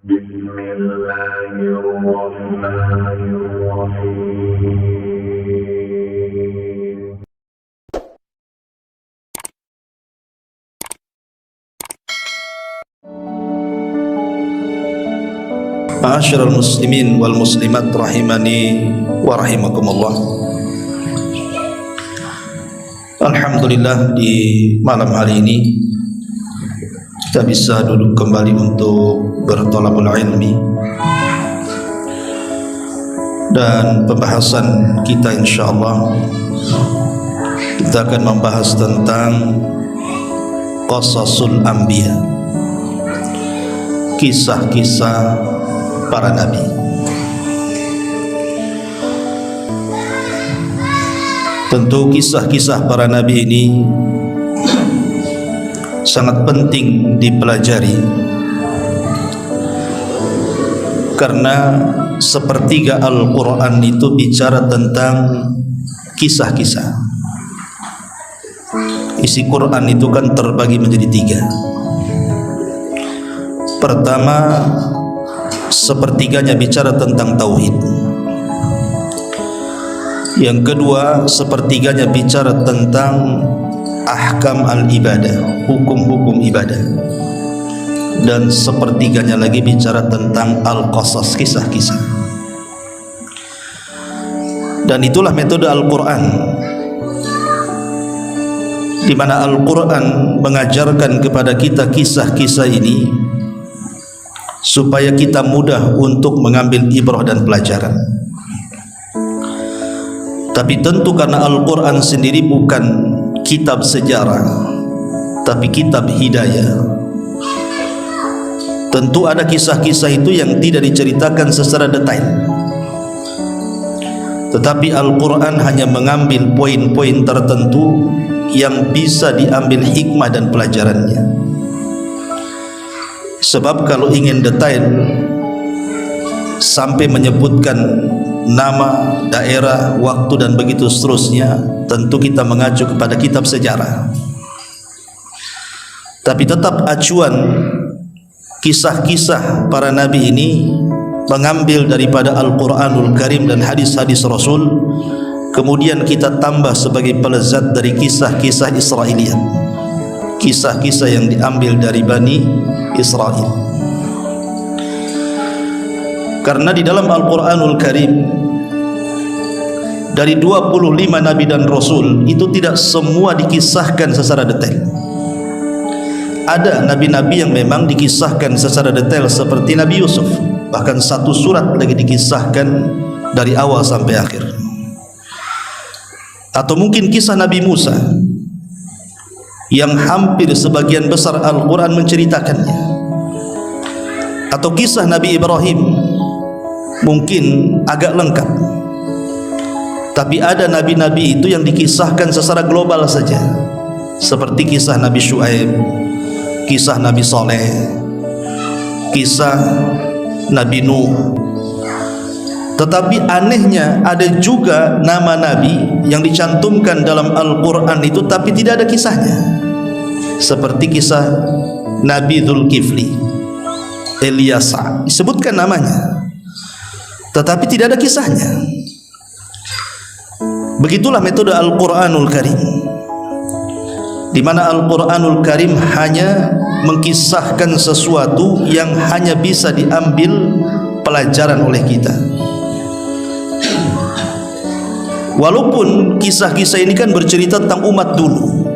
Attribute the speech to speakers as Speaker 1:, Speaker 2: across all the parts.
Speaker 1: Bismillahirrahmanirrahim.
Speaker 2: Ma'asyiral muslimin wal muslimat rahimani wa rahimakumullah. Alhamdulillah, di malam hari ini kita bisa duduk kembali untuk bertolabul ilmi, dan pembahasan kita insyaallah kita akan membahas tentang qasasul anbiya, kisah-kisah para nabi. Tentu kisah-kisah para nabi ini sangat penting dipelajari, karena sepertiga Al-Quran itu bicara tentang kisah-kisah. Isi Quran itu kan terbagi menjadi tiga. Pertama, sepertiganya bicara tentang tauhid. Yang kedua, sepertiganya bicara tentang ahkam al-ibadah, hukum-hukum ibadah. Dan sepertiganya lagi bicara tentang al-qasas, kisah-kisah. Dan itulah metode Al-Quran, di mana Al-Quran mengajarkan kepada kita kisah-kisah ini supaya kita mudah untuk mengambil ibrah dan pelajaran. Tapi tentu karena Al-Quran sendiri bukan kitab sejarah, tapi kitab hidayah, tentu ada kisah-kisah itu yang tidak diceritakan secara detail, tetapi Al-Quran hanya mengambil poin-poin tertentu yang bisa diambil hikmah dan pelajarannya. Sebab kalau ingin detail sampai menyebutkan nama, daerah, waktu dan begitu seterusnya, tentu kita mengacu kepada kitab sejarah. Tapi tetap acuan kisah-kisah para nabi ini mengambil daripada Al-Quranul Karim dan hadis-hadis Rasul, kemudian kita tambah sebagai pelezat dari kisah-kisah Israiliyat, kisah-kisah yang diambil dari Bani Israel. Karena di dalam Al-Quranul Karim, dari 25 nabi dan rasul itu tidak semua dikisahkan secara detail. Ada nabi-nabi yang memang dikisahkan secara detail seperti Nabi Yusuf, bahkan satu surat lagi dikisahkan dari awal sampai akhir. Atau mungkin kisah Nabi Musa yang hampir sebagian besar Al-Quran menceritakannya. Atau kisah Nabi Ibrahim mungkin agak lengkap. Tapi ada nabi-nabi itu yang dikisahkan secara global saja, seperti kisah Nabi Syuaib, kisah Nabi Saleh, kisah Nabi Nuh. Tetapi anehnya ada juga nama nabi yang dicantumkan dalam Al-Quran itu tapi tidak ada kisahnya, seperti kisah Nabi Dzulkifli, Ilyasa, disebutkan namanya tetapi tidak ada kisahnya. Begitulah metode Al-Quranul Karim, di mana Al-Quranul Karim hanya mengkisahkan sesuatu yang hanya bisa diambil pelajaran oleh kita. Walaupun kisah-kisah ini kan bercerita tentang umat dulu,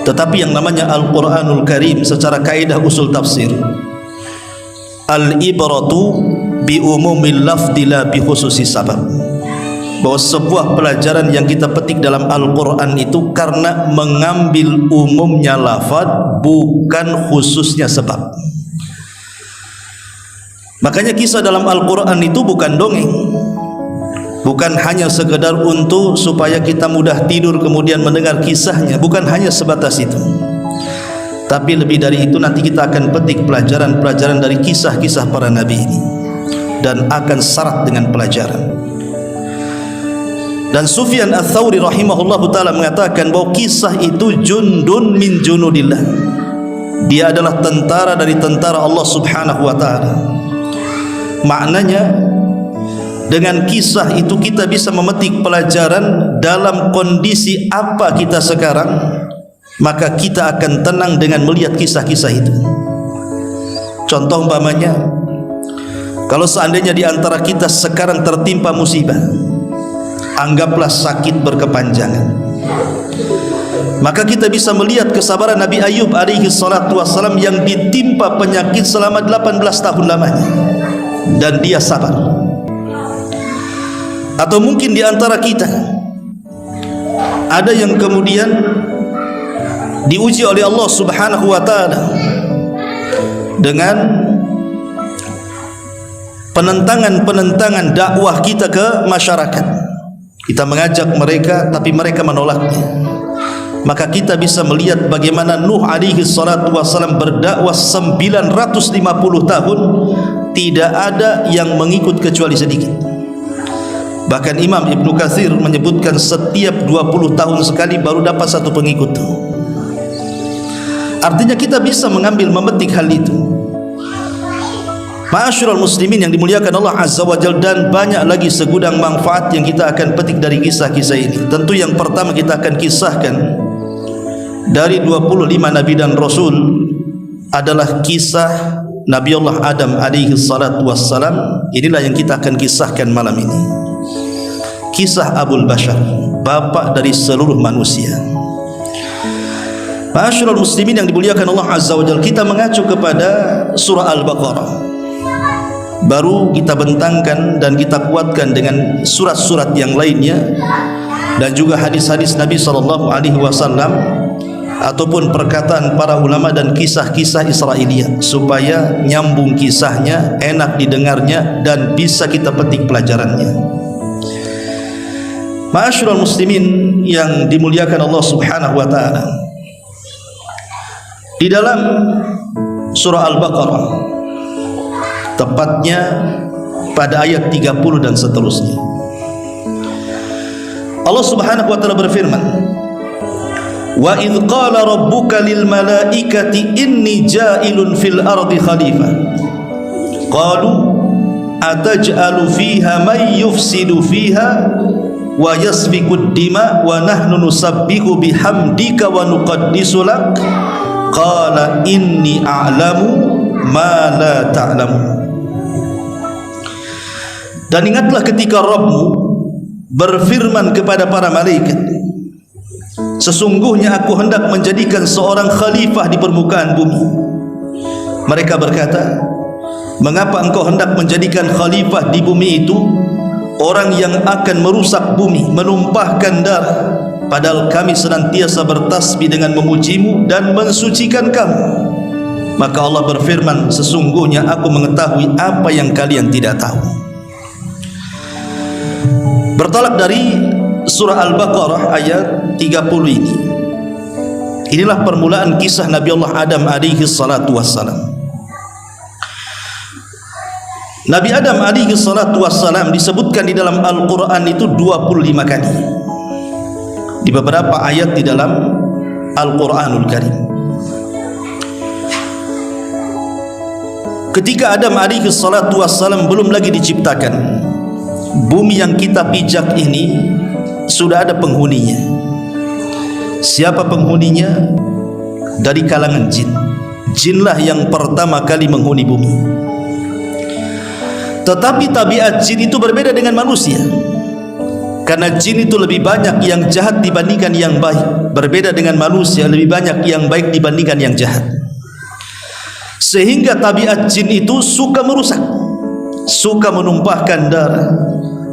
Speaker 2: tetapi yang namanya Al-Quranul Karim secara kaidah usul tafsir, al-ibratu bi umumil lafzi la bi khususi sabab, bahwa sebuah pelajaran yang kita petik dalam Al-Quran itu karena mengambil umumnya lafaz, bukan khususnya sebab. Makanya kisah dalam Al-Quran itu bukan dongeng, bukan hanya sekedar untuk supaya kita mudah tidur kemudian mendengar kisahnya, bukan hanya sebatas itu. Tapi lebih dari itu, nanti kita akan petik pelajaran-pelajaran dari kisah-kisah para nabi ini, dan akan syarat dengan pelajaran. Dan Sufyan Ats-Tsauri rahimahullahu taala mengatakan bahwa kisah itu jundun min junudillah, Dia adalah tentara dari tentara Allah Subhanahu wa ta'ala. Maknanya, dengan kisah itu kita bisa memetik pelajaran dalam kondisi apa kita sekarang, maka kita akan tenang dengan melihat kisah-kisah itu. Contoh umpamanya, kalau seandainya di antara kita sekarang tertimpa musibah, anggaplah sakit berkepanjangan, maka kita bisa melihat kesabaran Nabi Ayub alaihi salatu wassalam yang ditimpa penyakit selama 18 tahun lamanya, dan dia sabar. Atau mungkin di antara kita ada yang kemudian diuji oleh Allah Subhanahu wa ta'ala dengan penentangan dakwah kita ke masyarakat. Kita mengajak mereka tapi mereka menolaknya. Maka kita bisa melihat bagaimana Nuh alaihi salatu wassalam berdakwah 950 tahun, tidak ada yang mengikut kecuali sedikit. Bahkan Imam Ibnu Katsir menyebutkan setiap 20 tahun sekali baru dapat satu pengikut. Artinya kita bisa mengambil, memetik hal itu. Ma'asyiral muslimin yang dimuliakan Allah Azza wa Jalla, dan banyak lagi segudang manfaat yang kita akan petik dari kisah-kisah ini. Tentu yang pertama kita akan kisahkan dari 25 Nabi dan Rasul adalah kisah Nabi Allah Adam alaihi salatu wassalam. Inilah yang kita akan kisahkan malam ini. Kisah Abul Bashar, bapak dari seluruh manusia. Ma'asyiral muslimin yang dimuliakan Allah Azza wa Jalla, kita mengacu kepada surah Al-Baqarah. Baru kita bentangkan dan kita kuatkan dengan surat-surat yang lainnya, dan juga hadis-hadis Nabi SAW ataupun perkataan para ulama dan kisah-kisah Israiliyat, supaya nyambung kisahnya, enak didengarnya, dan bisa kita petik pelajarannya. Ma'asyiral muslimin yang dimuliakan Allah Subhanahu wa ta'ala, di dalam surah Al-Baqarah, tepatnya pada ayat 30 dan seterusnya, Allah Subhanahu wa ta'ala berfirman, wa idh qala rabbuka lil malaikati inni ja'ilun fil ardi khalifah qalu ataj'alu fiha may yufsidu fiha wa yasfiku dima wa nahnu nusabbihu bihamdika wa nuqaddisu lak qala inni a'lamu ma la ta'lamu. Dan ingatlah ketika Rabbmu berfirman kepada para malaikat, sesungguhnya aku hendak menjadikan seorang khalifah di permukaan bumi. Mereka berkata, mengapa engkau hendak menjadikan khalifah di bumi itu orang yang akan merusak bumi, menumpahkan darah, padahal kami senantiasa bertasbih dengan memujimu dan mensucikan kamu. Maka Allah berfirman, sesungguhnya aku mengetahui apa yang kalian tidak tahu. Bertolak dari surah Al-Baqarah ayat 30 ini, inilah permulaan kisah Nabi Allah Adam alaihi salatu wassalam. Nabi Adam alaihi salatu wassalam disebutkan di dalam Al-Quran itu 25 kali di beberapa ayat di dalam Al-Quranul Karim. Ketika Adam alaihi salatu wassalam belum lagi diciptakan, bumi yang kita pijak ini sudah ada penghuninya. Siapa penghuninya? Dari kalangan jin. Jinlah yang pertama kali menghuni bumi. Tetapi tabiat jin itu berbeda dengan manusia, karena jin itu lebih banyak yang jahat dibandingkan yang baik. Berbeda dengan manusia, lebih banyak yang baik dibandingkan yang jahat. Sehingga tabiat jin itu suka merusak, suka menumpahkan darah,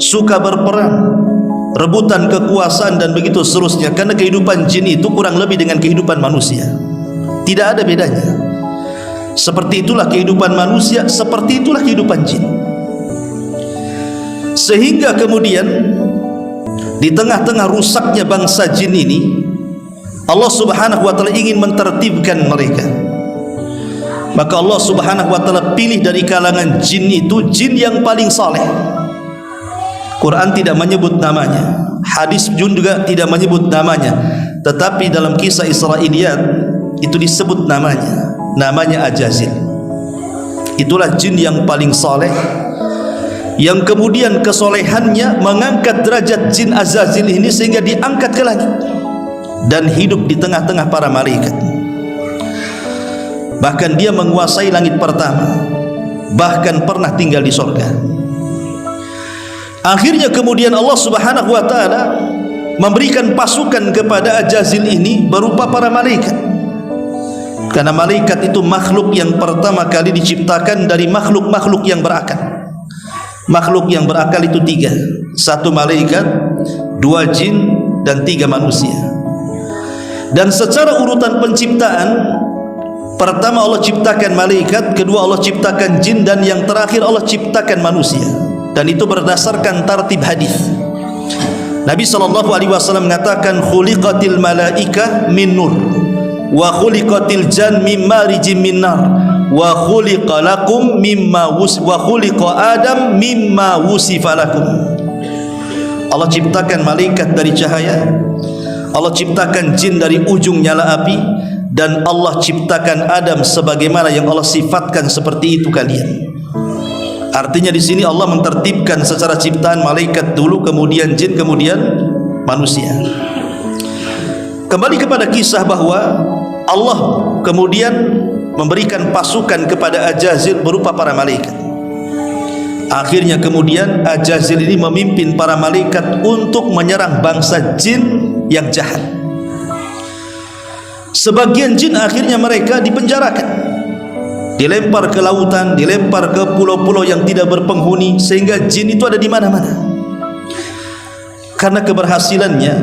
Speaker 2: suka berperang, rebutan kekuasaan, dan begitu seterusnya. Karena kehidupan jin itu kurang lebih dengan kehidupan manusia, tidak ada bedanya. Seperti itulah kehidupan manusia, seperti itulah kehidupan jin. Sehingga kemudian di tengah-tengah rusaknya bangsa jin ini, Allah Subhanahu wa ta'ala ingin mentertibkan mereka. Maka Allah Subhanahu wa ta'ala pilih dari kalangan jin itu jin yang paling saleh. Quran tidak menyebut namanya, hadis juga tidak menyebut namanya, tetapi dalam kisah Israiliyat itu disebut namanya. namanya Ajazil. Itulah jin yang paling soleh, yang kemudian kesolehannya mengangkat derajat jin Azazil ini sehingga diangkat ke langit dan hidup di tengah-tengah para malaikat. Bahkan dia menguasai langit pertama, bahkan pernah tinggal di surga. Akhirnya kemudian Allah Subhanahu wa ta'ala memberikan pasukan kepada Ajazil ini berupa para malaikat. Karena malaikat itu makhluk yang pertama kali diciptakan dari makhluk-makhluk yang berakal. Makhluk yang berakal itu 3, 1 malaikat, 2 jin, dan 3 manusia. Dan secara urutan penciptaan, pertama Allah ciptakan malaikat, kedua Allah ciptakan jin, dan yang terakhir Allah ciptakan manusia. Dan itu berdasarkan tartib hadis. Nabi SAW mengatakan, khuliqatil malaika min nur, wa khuliqatil jan min marijim min nar, wa khuliqa lakum mimma wa khuliqa adam mimma wusifa lakum. Allah ciptakan malaikat dari cahaya, Allah ciptakan jin dari ujung nyala api, dan Allah ciptakan Adam sebagaimana yang Allah sifatkan seperti itu kalian. Artinya di sini Allah mentertibkan secara ciptaan malaikat dulu, kemudian jin, kemudian manusia. Kembali kepada kisah bahwa Allah kemudian memberikan pasukan kepada Ajazil berupa para malaikat. Akhirnya kemudian Ajazil ini memimpin para malaikat untuk menyerang bangsa jin yang jahat. Sebagian jin akhirnya mereka dipenjarakan, dilempar ke lautan, dilempar ke pulau-pulau yang tidak berpenghuni, sehingga jin itu ada di mana-mana. Karena keberhasilannya,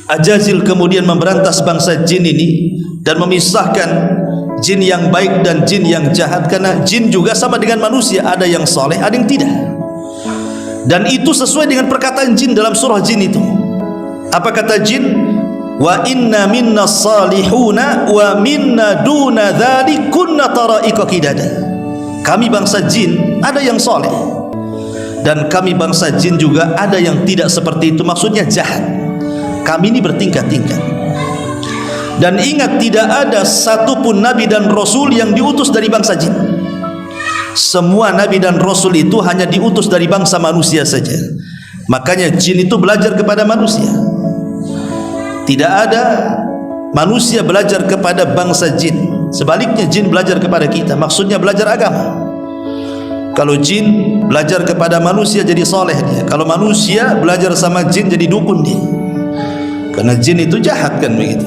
Speaker 2: Ajazil kemudian memberantas bangsa jin ini dan memisahkan jin yang baik dan jin yang jahat. Karena jin juga sama dengan manusia, ada yang soleh, ada yang tidak. Dan itu sesuai dengan perkataan jin dalam surah jin itu. Apa kata jin? Wa inna minna salihuna wa minna duna dzalik kunna tara'iqa qidada. Kami bangsa jin ada yang soleh, dan kami bangsa jin juga ada yang tidak seperti itu, maksudnya jahat. Kami ini bertingkat-tingkat. Dan ingat, tidak ada satupun nabi dan rasul yang diutus dari bangsa jin. Semua nabi dan rasul itu hanya diutus dari bangsa manusia saja. Makanya jin itu belajar kepada manusia. Tidak ada manusia belajar kepada bangsa jin. Sebaliknya jin belajar kepada kita, maksudnya belajar agama. Kalau jin belajar kepada manusia jadi soleh dia. Kalau manusia belajar sama jin jadi dukun dia. Karena jin itu jahat kan begitu.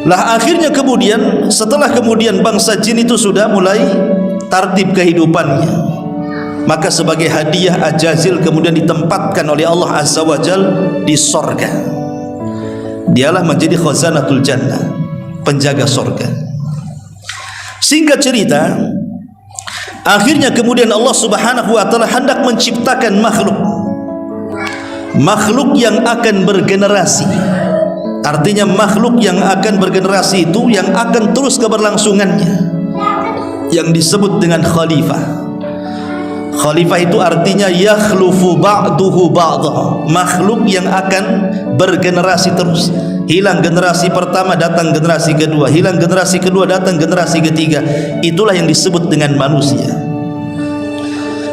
Speaker 2: Lah akhirnya kemudian, setelah kemudian bangsa jin itu sudah mulai tartib kehidupannya, maka sebagai hadiah Ajazil kemudian ditempatkan oleh Allah Azza wa Jal di sorga. Dialah menjadi khazanatul jannah, penjaga sorga. Singkat cerita, akhirnya kemudian Allah Subhanahu wa ta'ala hendak menciptakan makhluk yang akan bergenerasi. Artinya makhluk yang akan bergenerasi itu yang akan terus keberlangsungannya, yang disebut dengan khalifah. Khalifah itu artinya yakhlufu ba'duhu ba'dha, makhluk yang akan bergenerasi terus. Hilang generasi pertama, datang generasi kedua, hilang generasi kedua, datang generasi ketiga. Itulah yang disebut dengan manusia.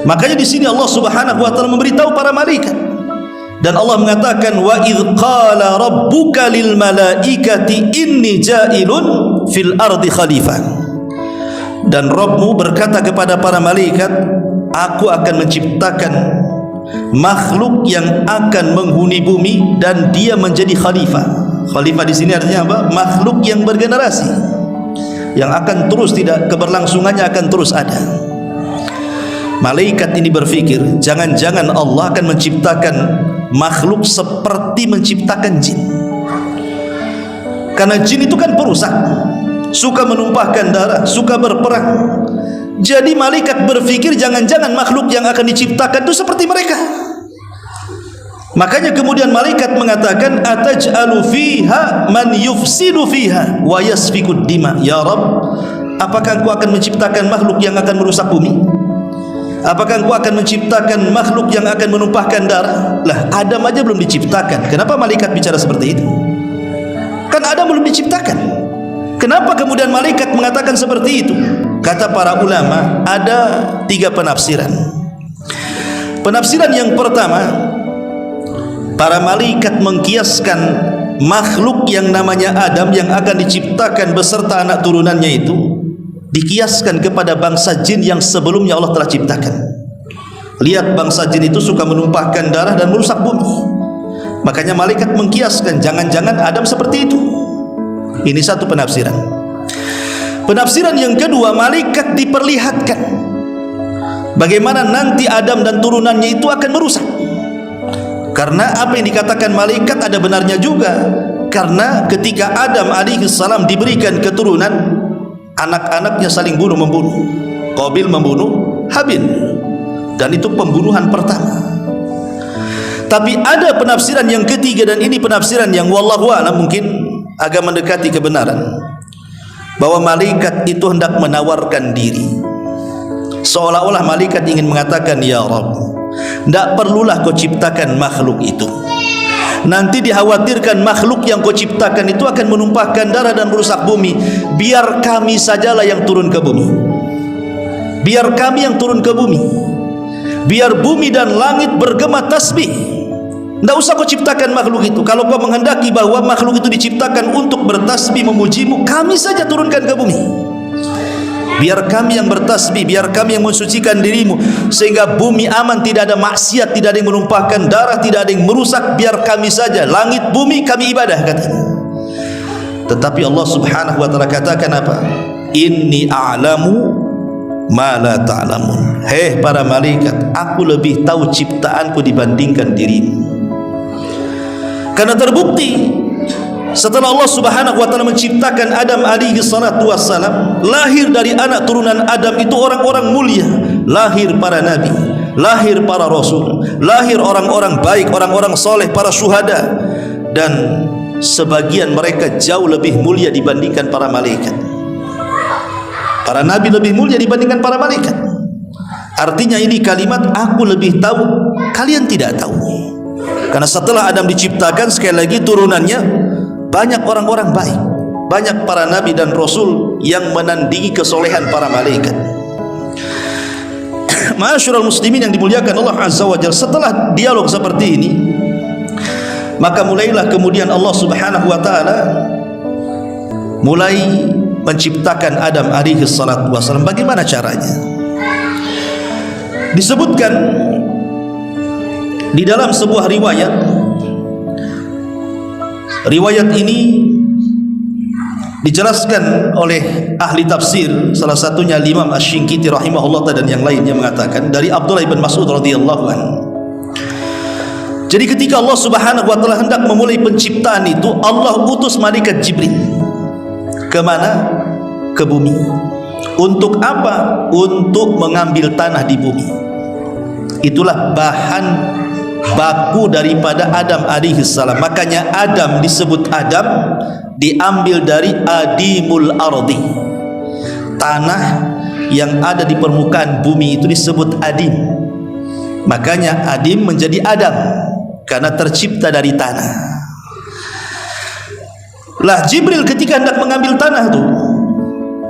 Speaker 2: Makanya di sini Allah Subhanahu wa ta'ala memberitahu para malaikat. Dan Allah mengatakan, wa idh qala rabbuka lil malaikati inni ja'ilun fil ardi khalifah. Dan Rabbmu berkata kepada para malaikat, aku akan menciptakan makhluk yang akan menghuni bumi dan dia menjadi khalifah. Khalifah di sini artinya apa? Makhluk yang bergenerasi, yang akan terus, tidak keberlangsungannya akan terus ada. Malaikat ini berpikir, jangan-jangan Allah akan menciptakan makhluk seperti menciptakan jin. Karena jin itu kan perusak, suka menumpahkan darah, suka berperang. Jadi malaikat berpikir jangan-jangan makhluk yang akan diciptakan itu seperti mereka. Makanya kemudian malaikat mengatakan, ataj'alu fiha man yufsidu fiha wa yasfikud dima. Ya Rabb, apakah engkau akan menciptakan makhluk yang akan merusak bumi? Apakah engkau akan menciptakan makhluk yang akan menumpahkan darah? Lah, Adam aja belum diciptakan, kenapa malaikat bicara seperti itu? Kan Adam belum diciptakan. Kenapa kemudian malaikat mengatakan seperti itu? Kata para ulama, ada 3 penafsiran. Penafsiran yang pertama, para malaikat mengkiaskan makhluk yang namanya Adam yang akan diciptakan beserta anak turunannya itu dikiaskan kepada bangsa jin yang sebelumnya Allah telah ciptakan. Lihat, bangsa jin itu suka menumpahkan darah dan merusak bumi. Makanya malaikat mengkiaskan, jangan-jangan Adam seperti itu. Ini satu penafsiran. Penafsiran yang kedua, malaikat diperlihatkan bagaimana nanti Adam dan turunannya itu akan merusak. Karena apa yang dikatakan malaikat ada benarnya juga. Karena ketika Adam alaihissalam diberikan keturunan, anak-anaknya saling bunuh-membunuh. Qabil membunuh Habil, dan itu pembunuhan pertama. Tapi ada penafsiran yang ketiga, dan ini penafsiran yang wallahu a'lam mungkin agak mendekati kebenaran, bahwa malaikat itu hendak menawarkan diri, seolah-olah malaikat ingin mengatakan, ya Rabb, tidak perlulah kau ciptakan makhluk itu. Nanti dikhawatirkan makhluk yang kau ciptakan itu akan menumpahkan darah dan merusak bumi. Biar kami sajalah yang turun ke bumi. Biar kami yang turun ke bumi. Biar bumi dan langit bergema tasbih. Tidak usah kau ciptakan makhluk itu. Kalau kau menghendaki bahwa makhluk itu diciptakan untuk bertasbih memujimu, kami saja turunkan ke bumi. Biar kami yang bertasbih, biar kami yang mensucikan dirimu, sehingga bumi aman, tidak ada maksiat, tidak ada yang menumpahkan darah, tidak ada yang merusak. Biar kami saja, langit bumi kami ibadah, katanya. Tetapi Allah subhanahu wa ta'ala katakan apa? Inni a'lamu ma la ta'lamun. Hei para malaikat, aku lebih tahu ciptaanku dibandingkan dirimu. Karena terbukti setelah Allah subhanahu wa ta'ala menciptakan Adam alaihi salatu wassalam, lahir dari anak turunan Adam itu orang-orang mulia. Lahir para nabi, lahir para rasul, lahir orang-orang baik, orang-orang soleh, para syuhada. Dan sebagian mereka jauh lebih mulia dibandingkan para malaikat. Para nabi lebih mulia dibandingkan para malaikat. Artinya ini kalimat aku lebih tahu, kalian tidak tahu. Karena setelah Adam diciptakan, sekali lagi turunannya banyak orang-orang baik, banyak para nabi dan rasul yang menandingi kesolehan para malaikat. Ma'asyiral muslimin yang dimuliakan Allah azza wa jalla, setelah dialog seperti ini, maka mulailah kemudian Allah subhanahu wa ta'ala mulai menciptakan Adam alaihi salatu wassalam. Bagaimana caranya? Disebutkan di dalam sebuah riwayat. Riwayat ini dijelaskan oleh ahli tafsir, salah satunya Imam Asy-Syinkiti rahimahullah dan yang lainnya, mengatakan dari Abdullah bin Mas'ud radhiyallahu anhu. Jadi ketika Allah subhanahu wa ta'ala hendak memulai penciptaan itu, Allah utus malaikat Jibril. Kemana? Ke bumi. Untuk apa? Untuk mengambil tanah di bumi. Itulah bahan baku daripada Adam alaihi salam. Makanya Adam disebut Adam, diambil dari adimul ardi. Tanah yang ada di permukaan bumi itu disebut adim. Makanya adim menjadi Adam, karena tercipta dari tanah. Lah Jibril ketika hendak mengambil tanah itu,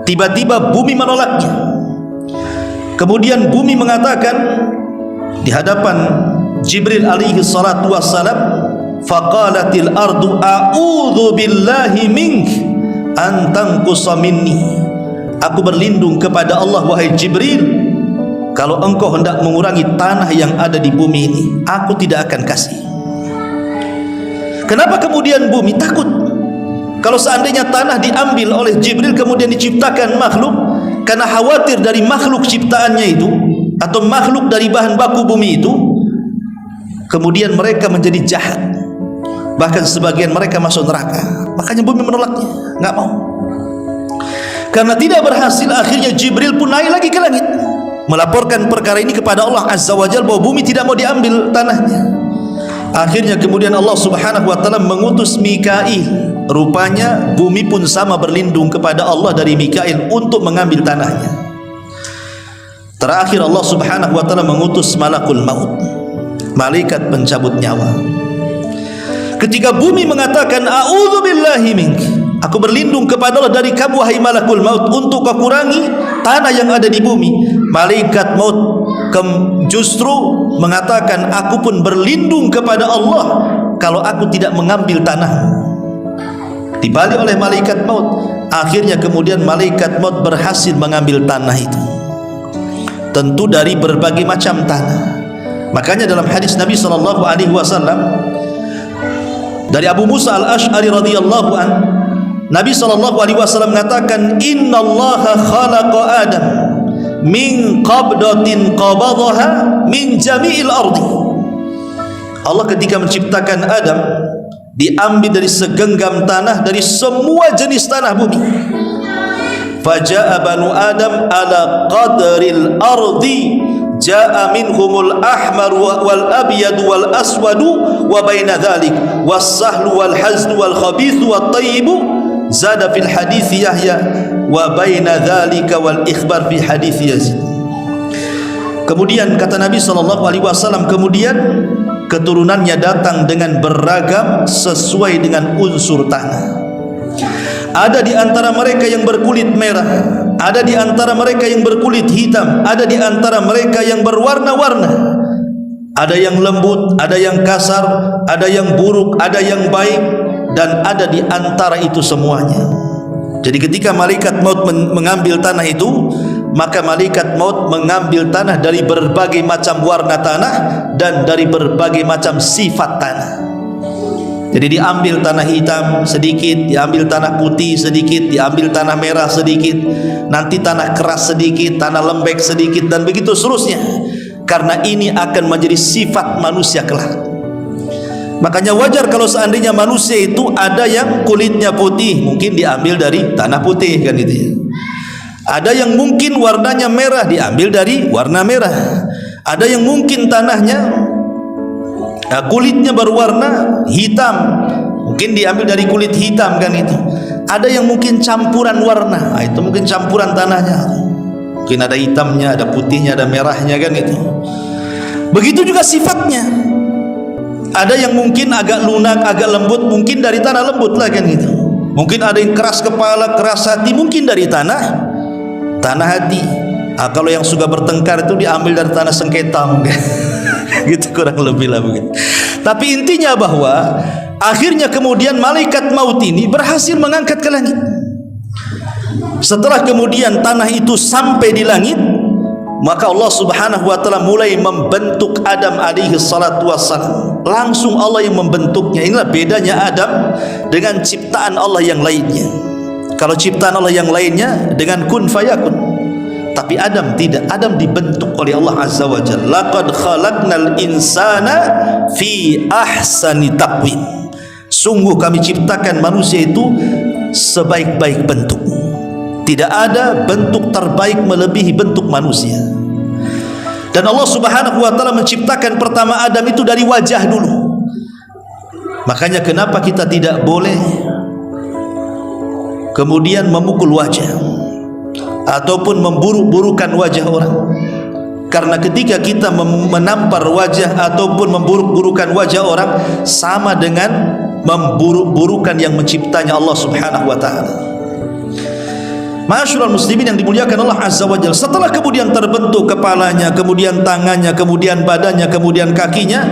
Speaker 2: tiba-tiba bumi menolaknya. Kemudian bumi mengatakan di hadapan Jibril alaihi salatu wassalam, faqalatil ardu a'udzu billahi mink an tanqusa minni. Aku berlindung kepada Allah wahai Jibril, kalau engkau hendak mengurangi tanah yang ada di bumi ini, aku tidak akan kasih. Kenapa kemudian bumi takut? Kalau seandainya tanah diambil oleh Jibril kemudian diciptakan makhluk, karena khawatir dari makhluk ciptaannya itu atau makhluk dari bahan baku bumi itu, kemudian mereka menjadi jahat, bahkan sebagian mereka masuk neraka. Makanya bumi menolaknya, nggak mau. Karena tidak berhasil, akhirnya Jibril pun naik lagi ke langit, melaporkan perkara ini kepada Allah azza wa jalla, bahwa bumi tidak mau diambil tanahnya. Akhirnya kemudian Allah subhanahu wa ta'ala mengutus Mikail. Rupanya bumi pun sama berlindung kepada Allah dari Mikail untuk mengambil tanahnya. Terakhir Allah subhanahu wa ta'ala mengutus malakul maut, malaikat pencabut nyawa. Ketika bumi mengatakan a'udzu billahi mink, Aku berlindung kepada Allah dari kamu wahai malakul maut, untuk kau kurangi tanah yang ada di bumi. Malaikat maut justru mengatakan, aku pun berlindung kepada Allah kalau aku tidak mengambil tanah. Dibalik oleh malaikat maut. Akhirnya kemudian malaikat maut berhasil mengambil tanah itu, tentu dari berbagai macam tanah. Makanya dalam hadis Nabi SAW dari Abu Musa al-Ash'ari radhiyallahu an, Nabi SAW mengatakan, innallaha khalaqa Adam min qabdatin qabadaha min jami'il ardi. Allah ketika menciptakan Adam diambil dari segenggam tanah, dari semua jenis tanah bumi. Faja'a banu Adam ala qadril ardi, ja'a minhumul ahmar wal abyad wal aswadu wa baina dhalik was sahlu wal hazlu wal khabithu wat tayyibu, zada fil hadits Yahya wa baina dhalika wal ikhbar fi hadits Yazid. Kemudian kata Nabi SAW, kemudian keturunannya datang dengan beragam sesuai dengan unsur tanah. Ada di antara mereka yang berkulit merah, ada di antara mereka yang berkulit hitam, ada di antara mereka yang berwarna-warna, ada yang lembut, ada yang kasar, ada yang buruk, ada yang baik, dan ada di antara itu semuanya. Jadi ketika malaikat maut mengambil tanah itu, maka malaikat maut mengambil tanah dari berbagai macam warna tanah dan dari berbagai macam sifat tanah. Jadi diambil tanah hitam sedikit, diambil tanah putih sedikit, diambil tanah merah sedikit, nanti tanah keras sedikit, tanah lembek sedikit, dan begitu seterusnya. Karena ini akan menjadi sifat manusia kelak. Makanya wajar kalau seandainya manusia itu ada yang kulitnya putih, mungkin diambil dari tanah putih, kan gitu ya. Ada yang mungkin warnanya merah, diambil dari warna merah. Ada yang mungkin tanahnya kulitnya berwarna hitam, mungkin diambil dari kulit hitam, kan itu. Ada yang mungkin campuran warna, itu mungkin campuran tanahnya. Mungkin ada hitamnya, ada putihnya, ada merahnya, kan itu. Begitu juga sifatnya. Ada yang mungkin agak lunak, agak lembut, mungkin dari tanah lembut lah, kan gitu. Mungkin ada yang keras kepala, keras hati, mungkin dari tanah hati. Kalau yang suka bertengkar itu diambil dari tanah sengketa mungkin. Gitu kurang lebih lah begitu. Tapi intinya bahwa akhirnya kemudian malaikat maut ini berhasil mengangkat ke langit. Setelah kemudian tanah itu sampai di langit, maka Allah Subhanahu wa taala mulai membentuk Adam alaihi salatu wassalam. Langsung Allah yang membentuknya. Inilah bedanya Adam dengan ciptaan Allah yang lainnya. Kalau ciptaan Allah yang lainnya dengan kun fayakun, tapi Adam tidak. Adam dibentuk oleh Allah Azza wa Jalla. Laqad khalaqnal insana fi ahsani taqwim. Sungguh kami ciptakan manusia itu sebaik-baik bentuk. Tidak ada bentuk terbaik melebihi bentuk manusia. Dan Allah Subhanahu wa taala menciptakan pertama Adam itu dari wajah dulu. Makanya kenapa kita tidak boleh kemudian memukul wajah ataupun memburuk-burukan wajah orang. Karena ketika kita menampar wajah ataupun memburuk-burukan wajah orang, sama dengan memburuk-burukan yang menciptanya Allah Subhanahu wa taala. Ma'asyiral muslimin yang dimuliakan Allah Azza wa Jalla, setelah kemudian terbentuk kepalanya, kemudian tangannya, kemudian badannya, kemudian kakinya,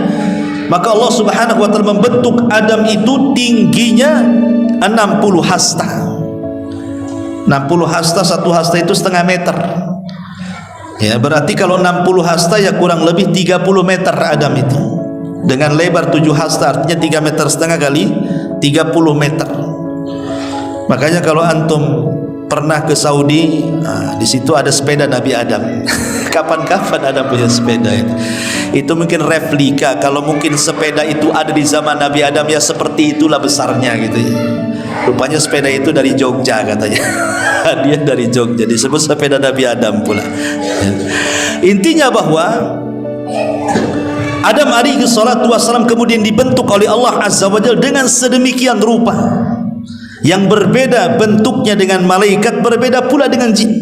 Speaker 2: maka Allah Subhanahu wa taala membentuk Adam itu tingginya 60 hasta. 60 hasta, satu hasta itu setengah meter. Ya, berarti kalau 60 hasta ya kurang lebih 30 meter Adam itu. Dengan lebar 7 hasta artinya 3 meter setengah kali 30 meter. Makanya kalau antum pernah ke Saudi, di situ ada sepeda Nabi Adam. Kapan-kapan ada punya sepeda itu. Itu mungkin replika. Kalau mungkin sepeda itu ada di zaman Nabi Adam, ya seperti itulah besarnya gitu ya. Rupanya sepeda itu dari Jogja katanya. Dia dari Jogja, disebut sepeda Nabi Adam pula. Intinya bahwa Adam alaihi salatu wassalam kemudian dibentuk oleh Allah Azza wa Jalla dengan sedemikian rupa, yang berbeda bentuknya dengan malaikat, berbeda pula dengan jin.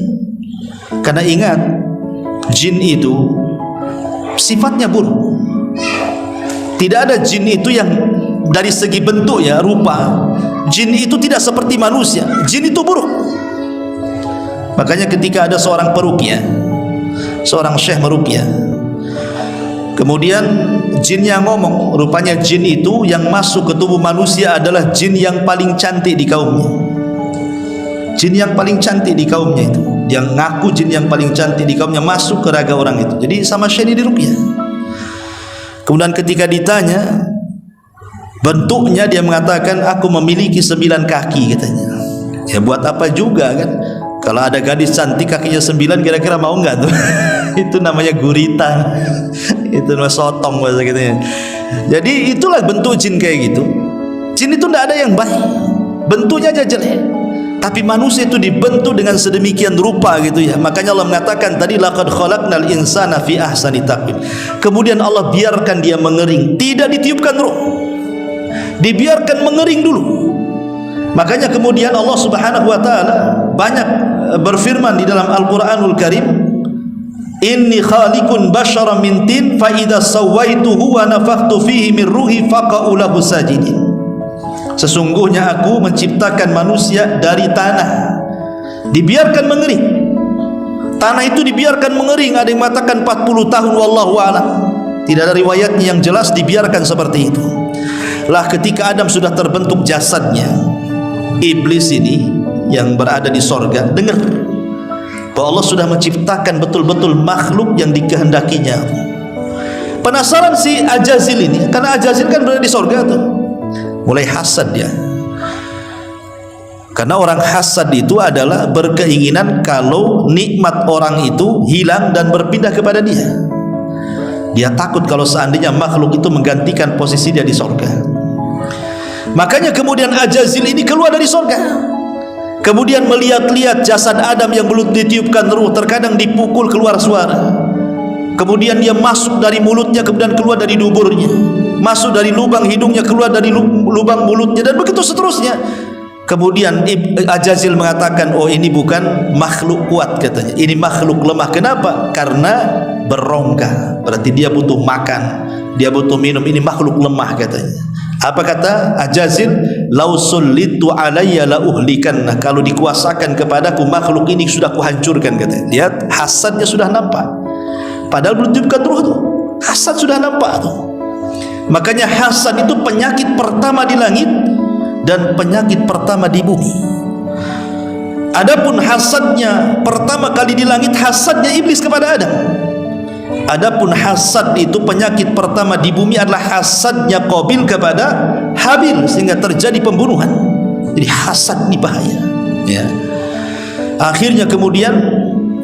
Speaker 2: Karena ingat, jin itu sifatnya buruk. Tidak ada jin itu yang dari segi bentuk ya, rupa jin itu tidak seperti manusia, jin itu buruk. Makanya ketika ada seorang peruqyah, seorang syekh meruqyah, kemudian jinnya ngomong, rupanya jin itu yang masuk ke tubuh manusia adalah jin yang paling cantik di kaumnya. Jin yang paling cantik di kaumnya itu, yang ngaku jin yang paling cantik di kaumnya, masuk ke raga orang itu. Jadi sama syekh diruqyah. Kemudian ketika ditanya bentuknya, dia mengatakan, aku memiliki 9 kaki katanya. Ya buat apa juga kan, kalau ada gadis cantik kakinya 9, kira-kira mau enggak tuh? Itu namanya gurita, itu namanya sotong bahasa gitu ya. Jadi itulah bentuk jin kayak gitu. Jin itu tidak ada yang baik, bentuknya aja jelek. Tapi manusia itu dibentuk dengan sedemikian rupa gitu ya. Makanya Allah mengatakan tadi, laqad khalaqnal insana fi ahsani taqwim. Kemudian Allah biarkan dia mengering, tidak ditiupkan ruh, dibiarkan mengering dulu. Makanya kemudian Allah Subhanahu wa taala banyak berfirman di dalam Al-Qur'anul Karim, inni khaliqun basyaran min tin fa idza sawaituhu wa nafakhtu fihi min ruhi faqa'u lahu sajidin. Sesungguhnya aku menciptakan manusia dari tanah, dibiarkan mengering. Tanah itu dibiarkan mengering, ada yang mengatakan 40 tahun, wallahu a'lam. Tidak ada riwayatnya yang jelas, dibiarkan seperti itu. Lah ketika Adam sudah terbentuk jasadnya, iblis ini yang berada di sorga dengar bahwa Allah sudah menciptakan betul-betul makhluk yang dikehendakinya. Penasaran si Ajazil ini, karena Ajazil kan berada di sorga tuh, mulai hasad dia. Karena orang hasad itu adalah berkeinginan kalau nikmat orang itu hilang dan berpindah kepada dia. Dia takut kalau seandainya makhluk itu menggantikan posisi dia di sorga. Makanya kemudian Ajazil ini keluar dari sorga, kemudian melihat-lihat jasad Adam yang belum ditiupkan ruh, terkadang dipukul keluar suara. Kemudian dia masuk dari mulutnya, kemudian keluar dari duburnya, masuk dari lubang hidungnya, keluar dari lubang mulutnya, dan begitu seterusnya. Kemudian Ajazil mengatakan, oh ini bukan makhluk kuat katanya, ini makhluk lemah. Kenapa? Karena berongga, berarti dia butuh makan, dia butuh minum, ini makhluk lemah katanya. Apa kata Ajazil? Lau sullitu alayya la uhlikanna, kalau dikuasakan kepadaku makhluk ini sudah kuhancurkan katanya. Lihat hasadnya sudah nampak, padahal belum ditiupkan ruh tuh, hasad sudah nampak tuh. Makanya hasad itu penyakit pertama di langit dan penyakit pertama di bumi. Adapun hasadnya pertama kali di langit, hasadnya iblis kepada Adam. Adapun hasad itu penyakit pertama di bumi adalah hasadnya Qabil kepada Habil, sehingga terjadi pembunuhan. Jadi hasad ini bahaya ya. Akhirnya kemudian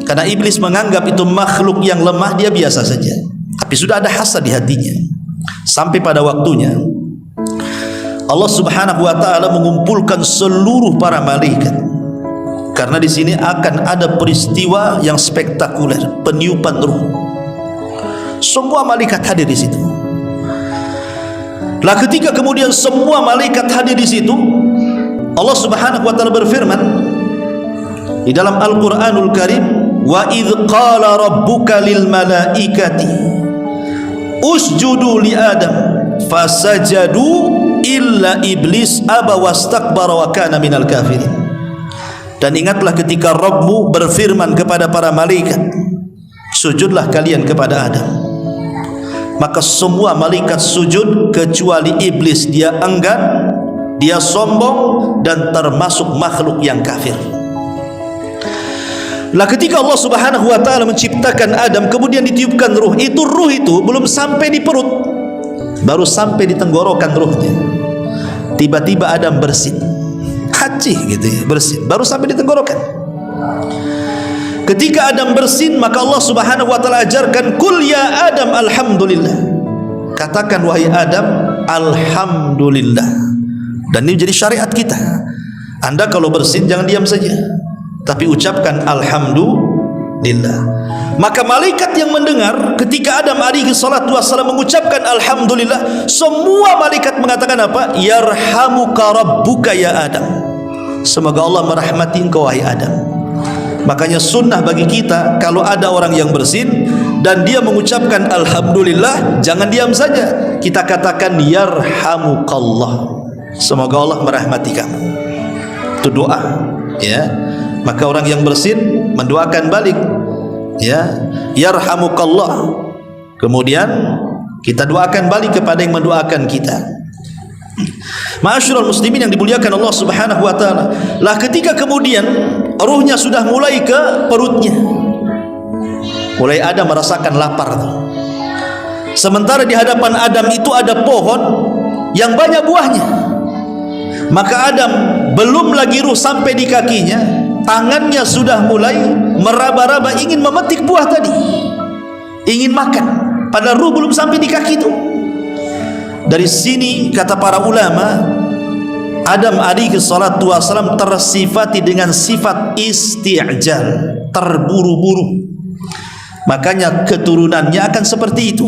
Speaker 2: karena iblis menganggap itu makhluk yang lemah, dia biasa saja, tapi sudah ada hasad di hatinya. Sampai pada waktunya Allah Subhanahu wa taala mengumpulkan seluruh para malaikat, karena di sini akan ada peristiwa yang spektakuler, peniupan ruh. Semua malaikat hadir di situ. Lah ketika kemudian semua malaikat hadir di situ, Allah Subhanahu wa taala berfirman di dalam Al-Qur'anul Karim, wa idz qala rabbuka lil malaikati usjudu li adam fasajadu illa iblis aba wastakbara wa kana minal kafirin. Dan ingatlah ketika Rabbmu berfirman kepada para malaikat, sujudlah kalian kepada Adam. Maka semua malaikat sujud kecuali iblis. Dia enggan, dia sombong, dan termasuk makhluk yang kafir. Lah ketika Allah Subhanahu wa taala menciptakan Adam, kemudian ditiupkan ruh, itu belum sampai di perut, baru sampai di tenggorokan ruhnya. Tiba-tiba Adam bersin, hacih gitu ya, bersin, baru sampai di tenggorokan. Ketika Adam bersin, maka Allah Subhanahu wa taala ajarkan, kul ya Adam alhamdulillah, katakan wahai Adam alhamdulillah. Dan ini jadi syariat kita. Anda kalau bersin jangan diam saja, tapi ucapkan alhamdulillah. Maka malaikat yang mendengar ketika Adam alaihi salatu wassalam mengucapkan alhamdulillah, semua malaikat mengatakan apa? Yarhamuka rabbuka ya Adam, semoga Allah merahmati engkau wahai Adam. Makanya sunnah bagi kita, kalau ada orang yang bersin dan dia mengucapkan alhamdulillah, jangan diam saja, kita katakan yarhamukallah. semoga Allah merahmati kamu. Itu doa, ya. Maka orang yang bersin mendoakan balik, ya, yarhamukallah. Kemudian kita doakan balik kepada yang mendoakan kita. Ma'asyiral muslimin yang dimuliakan Allah Subhanahu wa taala. Lah ketika kemudian ruhnya sudah mulai ke perutnya, mulai Adam merasakan lapar. Sementara di hadapan Adam itu ada pohon yang banyak buahnya. Maka Adam belum lagi ruh sampai di kakinya, tangannya sudah mulai meraba-raba ingin memetik buah tadi, ingin makan, padahal ruh belum sampai di kaki itu. Dari sini kata para ulama, Adam alaihi salatu wasalam tersifati dengan sifat isti'jal, terburu-buru. Makanya keturunannya akan seperti itu,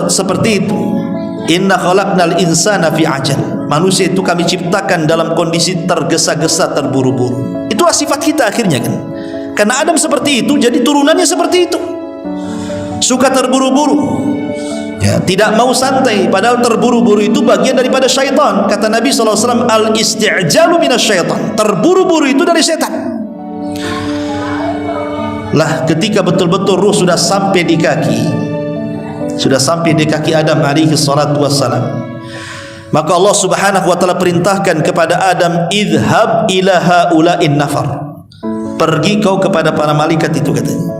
Speaker 2: seperti itu. Inna khalaqnal insana fi ajal. Manusia itu kami ciptakan dalam kondisi tergesa-gesa, terburu-buru. Itulah sifat kita akhirnya kan. Karena Adam seperti itu, jadi turunannya seperti itu. Suka terburu-buru, ya, tidak mau santai, padahal terburu-buru itu bagian daripada syaitan. Kata Nabi SAW, al-isti'jalu minasyaitan. Terburu-buru itu dari syaitan. Lah ketika betul-betul ruh sudah sampai di kaki, Adam alaihi salatu wassalam, maka Allah Subhanahu wa taala perintahkan kepada Adam, idhab ila haula'in nafar. Pergi kau kepada para malaikat itu, katanya.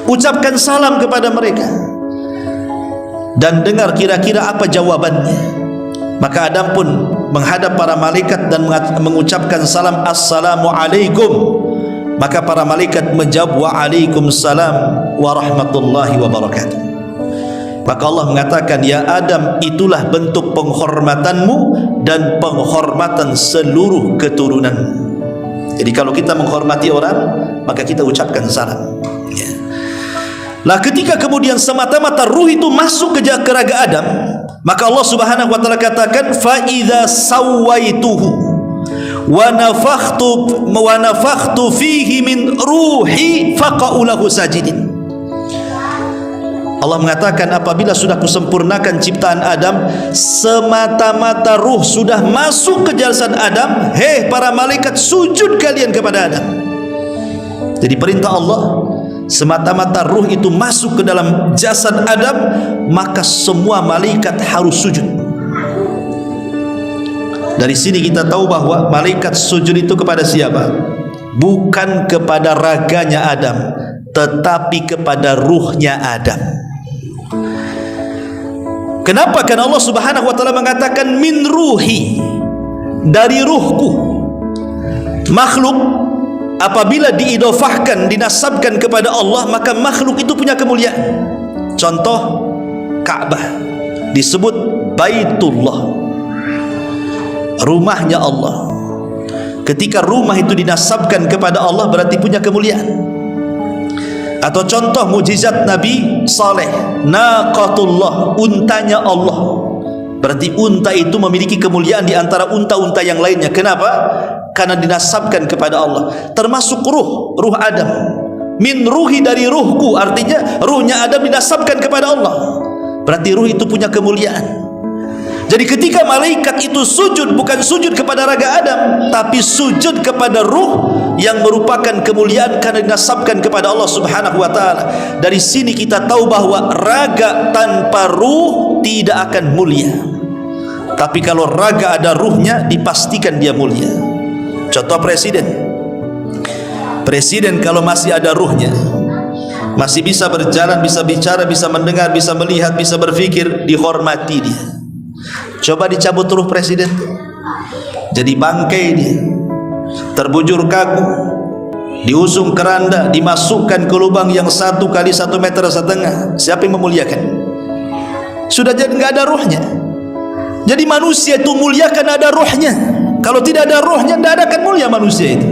Speaker 2: Ucapkan salam kepada mereka dan dengar kira-kira apa jawabannya. Maka Adam pun menghadap para malaikat dan mengucapkan salam, assalamu alaikum. Maka para malaikat menjawab, waalaikumsalam warahmatullahi wabarakatuh. Maka Allah mengatakan, ya Adam, itulah bentuk penghormatanmu dan penghormatan seluruh keturunanmu. Jadi kalau kita menghormati orang, maka kita ucapkan salam, ya. Lah ketika kemudian semata-mata ruh itu masuk ke raga Adam, maka Allah Subhanahu wa taala katakan, fa idza sawaituhu wa nafakhtu fihi min ruhi faqa'u lahu sajidin. Allah mengatakan, apabila sudah kusempurnakan ciptaan Adam, semata-mata ruh sudah masuk ke jasad Adam, hei para malaikat, sujud kalian kepada Adam. Jadi perintah Allah, semata-mata ruh itu masuk ke dalam jasad Adam, maka semua malaikat harus sujud. Dari sini kita tahu bahwa malaikat sujud itu kepada siapa? Bukan kepada raganya Adam, tetapi kepada ruhnya Adam. Kenapa? Karena Allah Subhanahu wa taala mengatakan min ruhi, dari ruhku. Makhluk apabila diidofahkan, dinasabkan kepada Allah, maka makhluk itu punya kemuliaan. Contoh, Ka'bah disebut Baitullah, rumahnya Allah. Ketika rumah itu dinasabkan kepada Allah, berarti punya kemuliaan. Atau contoh mukjizat Nabi Saleh, naqatullah, untanya Allah. Berarti unta itu memiliki kemuliaan di antara unta-unta yang lainnya. Kenapa? Karena dinasabkan kepada Allah. Termasuk ruh Adam. Min ruhi, dari ruhku, artinya ruhnya Adam dinasabkan kepada Allah. Berarti ruh itu punya kemuliaan. Jadi ketika malaikat itu sujud, bukan sujud kepada raga Adam, tapi sujud kepada ruh yang merupakan kemuliaan karena dinasabkan kepada Allah Subhanahu wa taala. Dari sini kita tahu bahwa raga tanpa ruh tidak akan mulia. Tapi kalau raga ada ruhnya, dipastikan dia mulia. Contoh presiden. Presiden kalau masih ada ruhnya, masih bisa berjalan, bisa bicara, bisa mendengar, bisa melihat, bisa berpikir, dihormati dia. Coba dicabut ruh presiden, jadi bangkai dia, terbujur kaku, diusung keranda, dimasukkan ke lubang yang 1 kali 1,5 meter. Siapa yang memuliakan? Sudah jadi nggak ada ruhnya. Jadi manusia itu mulia karena ada ruhnya. Kalau tidak ada ruhnya, tidak akan mulia manusia itu.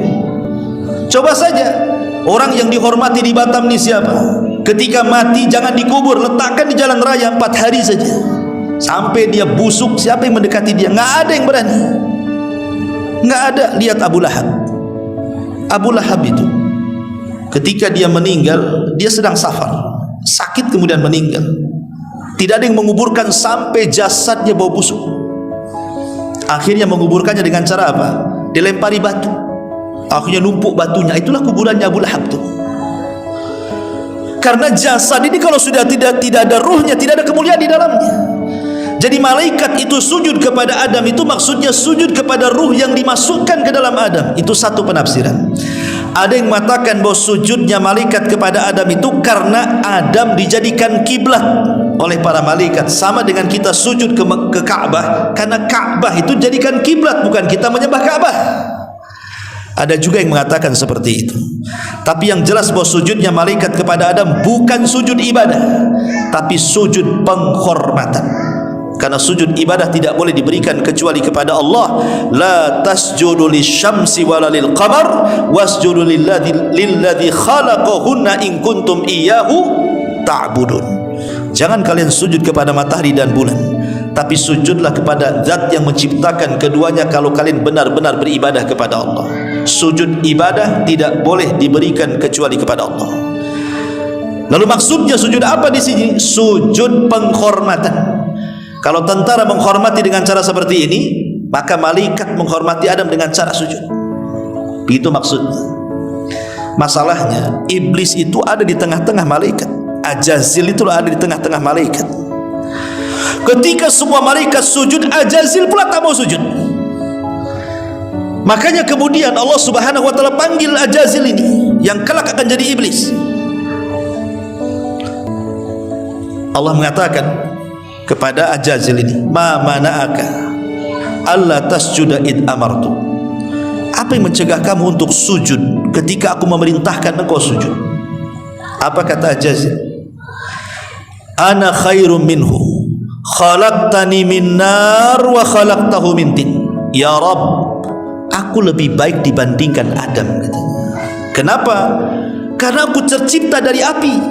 Speaker 2: Coba saja orang yang dihormati di Batam ini siapa? Ketika mati jangan dikubur, letakkan di jalan raya 4 hari saja. Sampai dia busuk, siapa yang mendekati dia? Nggak ada yang berani. Nggak ada. Lihat Abu Lahab. Abu Lahab itu ketika dia meninggal, dia sedang safar, sakit kemudian meninggal. Tidak ada yang menguburkan sampai jasadnya bau busuk. Akhirnya menguburkannya dengan cara apa? Dilempari batu. Akhirnya numpuk batunya. Itulah kuburannya Abu Lahab tuh. Karena jasad ini kalau sudah tidak ada ruhnya, tidak ada kemuliaan di dalamnya. Jadi malaikat itu sujud kepada Adam, itu maksudnya sujud kepada ruh yang dimasukkan ke dalam Adam. Itu satu penafsiran. Ada yang mengatakan bahwa sujudnya malaikat kepada Adam itu karena Adam dijadikan kiblat oleh para malaikat, sama dengan kita sujud ke Ka'bah, karena Ka'bah itu jadikan kiblat, bukan kita menyembah Ka'bah. Ada juga yang mengatakan seperti itu. Tapi yang jelas bahwa sujudnya malaikat kepada Adam bukan sujud ibadah, tapi sujud penghormatan. Karena sujud ibadah tidak boleh diberikan kecuali kepada Allah. La tasjudu lisyamsi wala lil qamar wasjudu lilladzi khalaqahunna in kuntum iyyahu ta'budun. Jangan kalian sujud kepada matahari dan bulan, tapi sujudlah kepada zat yang menciptakan keduanya kalau kalian benar-benar beribadah kepada Allah. Sujud ibadah tidak boleh diberikan kecuali kepada Allah. Lalu maksudnya sujud apa di sini? Sujud penghormatan. Kalau tentara menghormati dengan cara seperti ini, maka malaikat menghormati Adam dengan cara sujud. Begitu maksudnya. Masalahnya, iblis itu ada di tengah-tengah malaikat. Ajazil itu ada di tengah-tengah malaikat. Ketika semua malaikat sujud, Ajazil pula tak mau sujud. Makanya kemudian Allah Subhanahu wa taala panggil Ajazil ini yang kelak akan jadi iblis. Allah mengatakan kepada Ajazil ini, ma mana'aka alla tasjuda id amartu. Apa yang mencegah kamu untuk sujud ketika aku memerintahkan engkau sujud? Apa kata Ajazil? Ana khairum minhu khalaqtani min nar wa khalaqtahu min tin. Ya Rabb, aku lebih baik dibandingkan Adam, katanya. Kenapa? Karena aku tercipta dari api,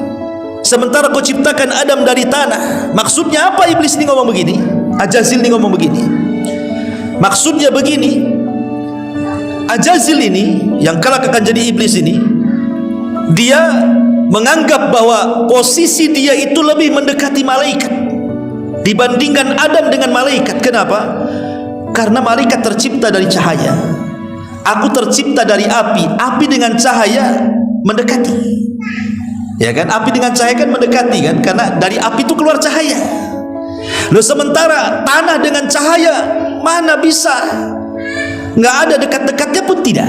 Speaker 2: sementara kau ciptakan Adam dari tanah. Maksudnya apa iblis ini ngomong begini? Ajazil ini ngomong begini. Maksudnya begini, Ajazil ini yang kelak akan jadi iblis ini, dia menganggap bahwa posisi dia itu lebih mendekati malaikat dibandingkan Adam dengan malaikat. Kenapa? Karena malaikat tercipta dari cahaya, aku tercipta dari api. Api dengan cahaya mendekati, ya kan? Api dengan cahaya kan mendekati kan, karena dari api itu keluar cahaya. Loh, sementara tanah dengan cahaya mana bisa, nggak ada dekat-dekatnya pun tidak.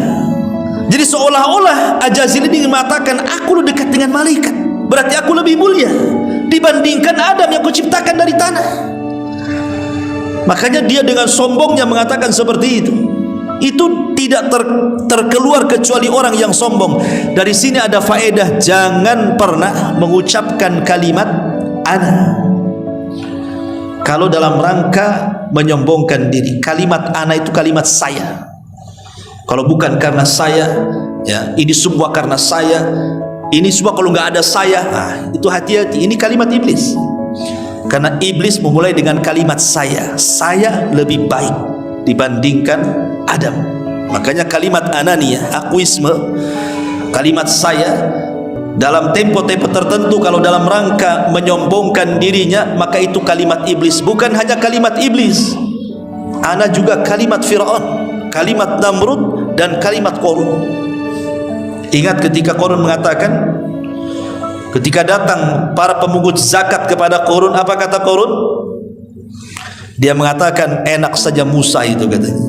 Speaker 2: Jadi seolah-olah Ajazil ini mengatakan aku lebih dekat dengan malaikat, berarti aku lebih mulia dibandingkan Adam yang kuciptakan dari tanah. Makanya dia dengan sombongnya mengatakan seperti itu. Itu tidak terkeluar kecuali orang yang sombong. Dari sini ada faedah, jangan pernah mengucapkan kalimat ana kalau dalam rangka menyombongkan diri. Kalimat ana itu kalimat saya. Kalau bukan karena saya, ya, ini semua karena saya, ini semua kalau nggak ada saya, itu hati-hati. Ini kalimat iblis. Karena iblis memulai dengan kalimat saya lebih baik dibandingkan Adam. Makanya kalimat ananiyah, akuisme, kalimat saya dalam tempo-tempo tertentu kalau dalam rangka menyombongkan dirinya, maka itu kalimat iblis. Bukan hanya kalimat iblis, ana juga kalimat Fir'aun, kalimat Namrud, dan kalimat Qarun. Ingat ketika Qarun mengatakan, ketika datang para pemungut zakat kepada Qarun, apa kata Qarun? Dia mengatakan, enak saja Musa itu, katanya,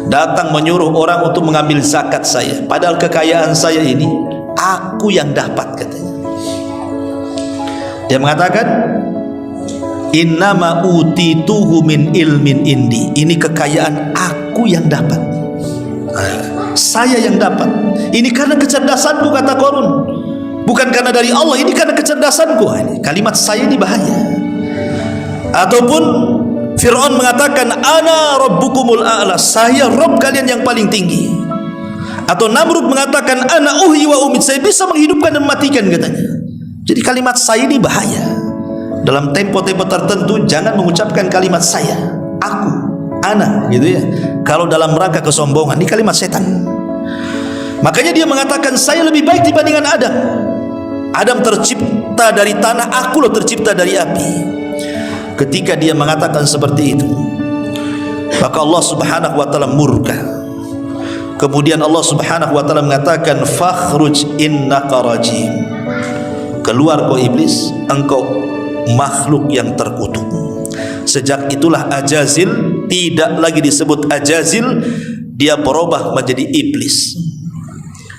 Speaker 2: datang menyuruh orang untuk mengambil zakat saya, padahal kekayaan saya ini aku yang dapat, katanya. Dia mengatakan, innama utituhu min ilmin indi. Ini kekayaan aku yang dapat, saya yang dapat. Ini karena kecerdasanku, kata Qarun, bukan karena dari Allah. Ini karena kecerdasanku. Ini kalimat saya ini bahaya. Ataupun Fir'aun mengatakan, ana rabbukumul a'la, saya Rabb kalian yang paling tinggi. Atau Namrud mengatakan, ana uhyi wa umit, saya bisa menghidupkan dan mematikan, katanya. Jadi kalimat saya ini bahaya. Dalam tempo-tempo tertentu jangan mengucapkan kalimat saya, aku, ana, gitu ya. Kalau dalam rangka kesombongan, ini kalimat setan. Makanya dia mengatakan saya lebih baik dibandingkan Adam. Adam tercipta dari tanah, aku loh tercipta dari api. Ketika dia mengatakan seperti itu, maka Allah Subhanahu wa taala murka. Kemudian Allah Subhanahu wa taala mengatakan, fakhruj innaka rajim. Keluar kau iblis, engkau makhluk yang terkutuk. Sejak itulah Ajazil tidak lagi disebut Ajazil, dia berubah menjadi iblis.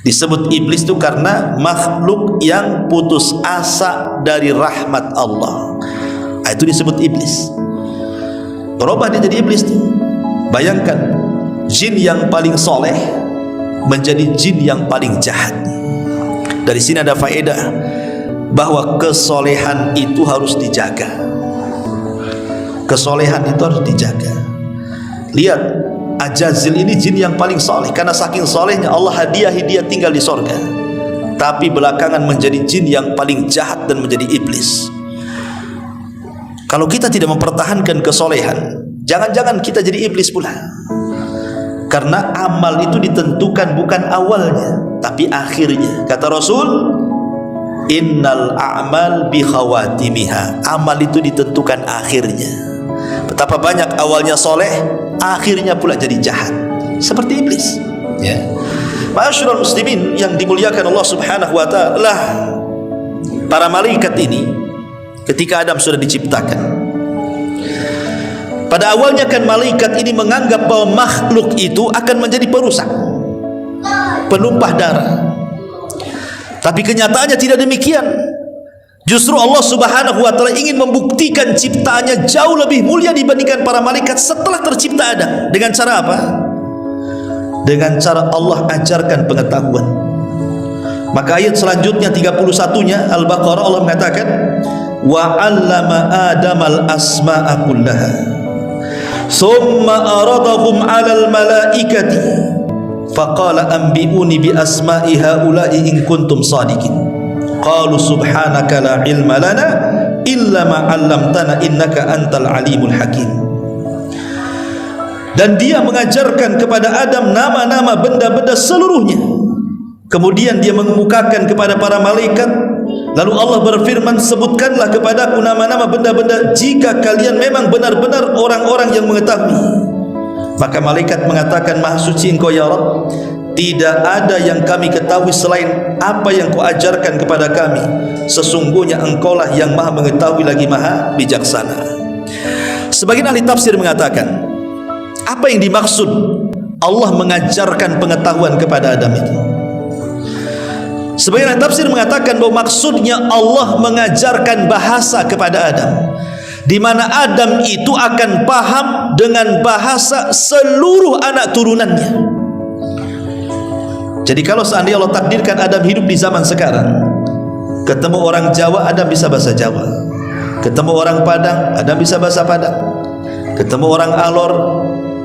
Speaker 2: Disebut iblis itu karena makhluk yang putus asa dari rahmat Allah. Itu disebut iblis. Berubah dia jadi iblis. Bayangkan, jin yang paling soleh menjadi jin yang paling jahat. Dari sini ada faedah bahwa kesolehan itu harus dijaga. Kesolehan itu harus dijaga. Lihat, Ajazil ini jin yang paling soleh, karena saking solehnya Allah hadiahi dia tinggal di sorga. Tapi belakangan menjadi jin yang paling jahat dan menjadi iblis. Kalau kita tidak mempertahankan kesolehan, jangan-jangan kita jadi iblis pula. Karena amal itu ditentukan bukan awalnya, tapi akhirnya. Kata Rasul, innal a'mal bi khawatimiha. Amal itu ditentukan akhirnya. Betapa banyak awalnya soleh, akhirnya pula jadi jahat, seperti iblis. Ya, ma'asyiral muslimin yang dimuliakan Allah Subhanahu wa taala, para malaikat ini ketika Adam sudah diciptakan, pada awalnya kan malaikat ini menganggap bahwa makhluk itu akan menjadi perusak, penumpah darah. Tapi kenyataannya tidak demikian. Justru Allah Subhanahu wa taala ingin membuktikan ciptaannya jauh lebih mulia dibandingkan para malaikat setelah tercipta Adam. Dengan cara apa? Dengan cara Allah ajarkan pengetahuan. Maka ayat selanjutnya 31-nya Al-Baqarah, Allah mengatakan, wa 'allama Adamal asma'a kullaha thumma aradahum 'alal malaikati faqala anbi'uni bi asma'i haula'i in kuntum shadiqin qalu subhanaka la ilma lana illa ma 'allamtana innaka antal alimul hakim. Dan dia mengajarkan kepada Adam nama-nama benda-benda seluruhnya. Kemudian dia mengemukakan kepada para malaikat. Lalu Allah berfirman, sebutkanlah kepadaku nama-nama benda-benda jika kalian memang benar-benar orang-orang yang mengetahui. Maka malaikat mengatakan, maha suci engkau ya Rabb, tidak ada yang kami ketahui selain apa yang kau ajarkan kepada kami. Sesungguhnya engkaulah yang maha mengetahui lagi maha bijaksana. Sebagian ahli tafsir mengatakan, apa yang dimaksud Allah mengajarkan pengetahuan kepada Adam itu? Sebagian tafsir mengatakan bahwa maksudnya Allah mengajarkan bahasa kepada Adam, di mana Adam itu akan paham dengan bahasa seluruh anak turunannya. Jadi kalau seandainya Allah takdirkan Adam hidup di zaman sekarang, ketemu orang Jawa, Adam bisa bahasa Jawa. Ketemu orang Padang, Adam bisa bahasa Padang. Ketemu orang Alor,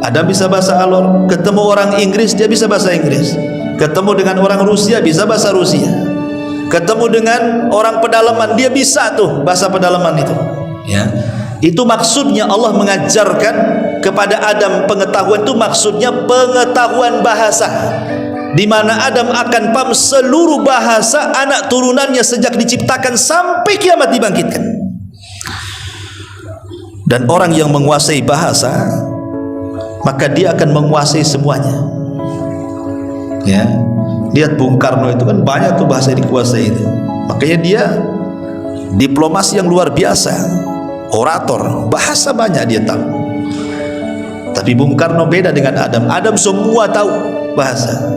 Speaker 2: Adam bisa bahasa Alor. Ketemu orang Inggris, dia bisa bahasa Inggris. Ketemu dengan orang Rusia, bisa bahasa Rusia. Ketemu dengan orang pedalaman, dia bisa tuh bahasa pedalaman itu. Ya, itu maksudnya Allah mengajarkan kepada Adam pengetahuan itu, maksudnya pengetahuan bahasa, di mana Adam akan paham seluruh bahasa anak turunannya sejak diciptakan sampai kiamat dibangkitkan. Dan orang yang menguasai bahasa, maka dia akan menguasai semuanya. Ya, lihat Bung Karno itu kan banyak tuh bahasa yang dikuasai itu. Makanya dia diplomasi yang luar biasa, orator, bahasa banyak dia tahu. Tapi Bung Karno beda dengan Adam. Adam semua tahu bahasa.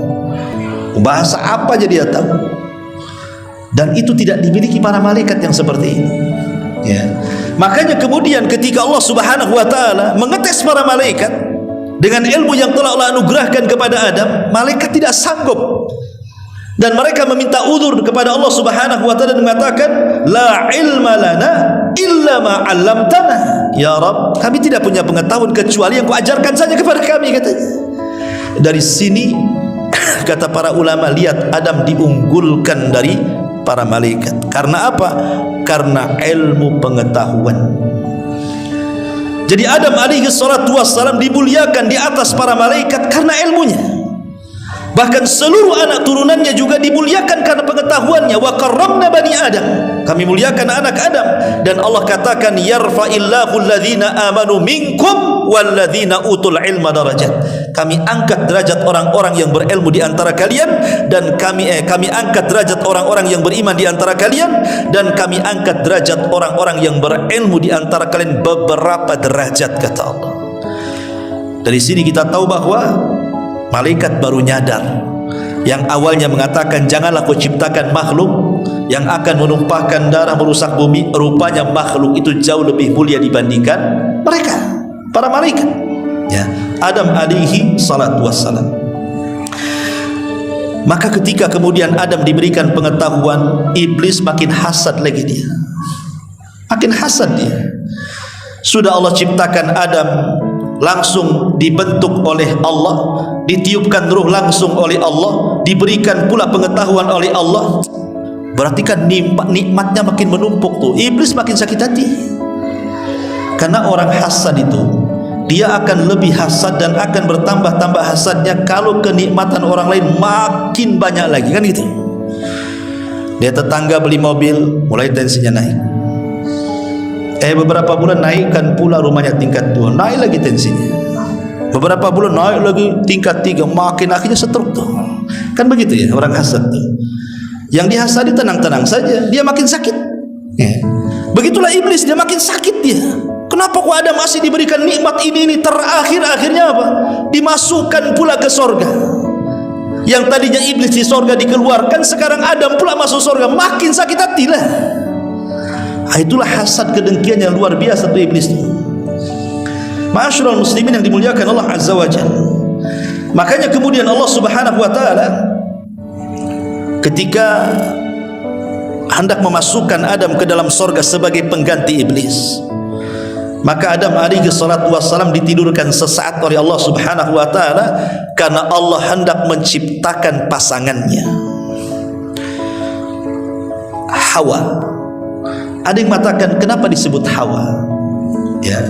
Speaker 2: Bahasa apa aja dia tahu. Dan itu tidak dimiliki para malaikat yang seperti ini. Ya. Makanya kemudian ketika Allah Subhanahu wa taala mengetes para malaikat dengan ilmu yang telah Allah anugerahkan kepada Adam, malaikat tidak sanggup dan mereka meminta uzur kepada Allah Subhanahu wa taala dan mengatakan, la ilma lana illa ma 'allamtana. Ya Rabb, kami tidak punya pengetahuan kecuali yang kau ajarkan saja kepada kami, katanya. Dari sini kata para ulama, lihat Adam diunggulkan dari para malaikat. Karena apa? Karena ilmu pengetahuan. Jadi Adam alaihi salatu wassalam dimuliakan di atas para malaikat karena ilmunya. Bahkan seluruh anak turunannya juga dimuliakan karena pengetahuannya. Wa karramna bani Adam, kami muliakan anak Adam. Dan Allah katakan yarfa'illahu alladhina amanu minkum walladzina utul ilma darajat. Kami angkat derajat orang-orang yang berilmu di antara kalian, dan kami angkat derajat orang-orang yang beriman di antara kalian, dan kami angkat derajat orang-orang yang berilmu di antara kalian beberapa derajat, kata Allah. Dari sini kita tahu bahwa malaikat baru nyadar. Yang awalnya mengatakan janganlah kau ciptakan makhluk yang akan menumpahkan darah, merusak bumi, rupanya makhluk itu jauh lebih mulia dibandingkan mereka, para malaikat, ya, Adam alaihi salatu wassalam. Maka ketika kemudian Adam diberikan pengetahuan, iblis makin hasad lagi dia. Makin hasad dia. Sudah Allah ciptakan Adam, langsung dibentuk oleh Allah, ditiupkan ruh langsung oleh Allah, diberikan pula pengetahuan oleh Allah. Berarti kan nikmatnya makin menumpuk tuh. Iblis makin sakit hati. Karena orang hasad itu, dia akan lebih hasad dan akan bertambah-tambah hasadnya kalau kenikmatan orang lain makin banyak lagi, kan gitu. Dia tetangga beli mobil, mulai tensinya naik. Beberapa bulan naikkan pula rumahnya tingkat 2, naik lagi tensinya. Beberapa bulan naik lagi tingkat 3, makin akhirnya stroke tuh. Kan begitu ya orang hasad tuh. Yang dihasadi tenang-tenang saja, dia makin sakit. Begitulah iblis, dia makin sakit dia. Kenapa kok Adam masih diberikan nikmat ini terakhir akhirnya apa? Dimasukkan pula ke sorga. Yang tadinya iblis di sorga dikeluarkan, sekarang Adam pula masuk sorga, makin sakit hati lah. Itulah hasad, kedengkian yang luar biasa tuh iblis itu. Ma'asyiral muslimin yang dimuliakan Allah Azza wa Jalla. Makanya kemudian Allah Subhanahu wa taala ketika hendak memasukkan Adam ke dalam sorga sebagai pengganti iblis, maka Adam alaihi salatu wassalam ditidurkan sesaat oleh Allah Subhanahu wa taala karena Allah hendak menciptakan pasangannya, Hawa. Ada yang mengatakan kenapa disebut Hawa? Ya,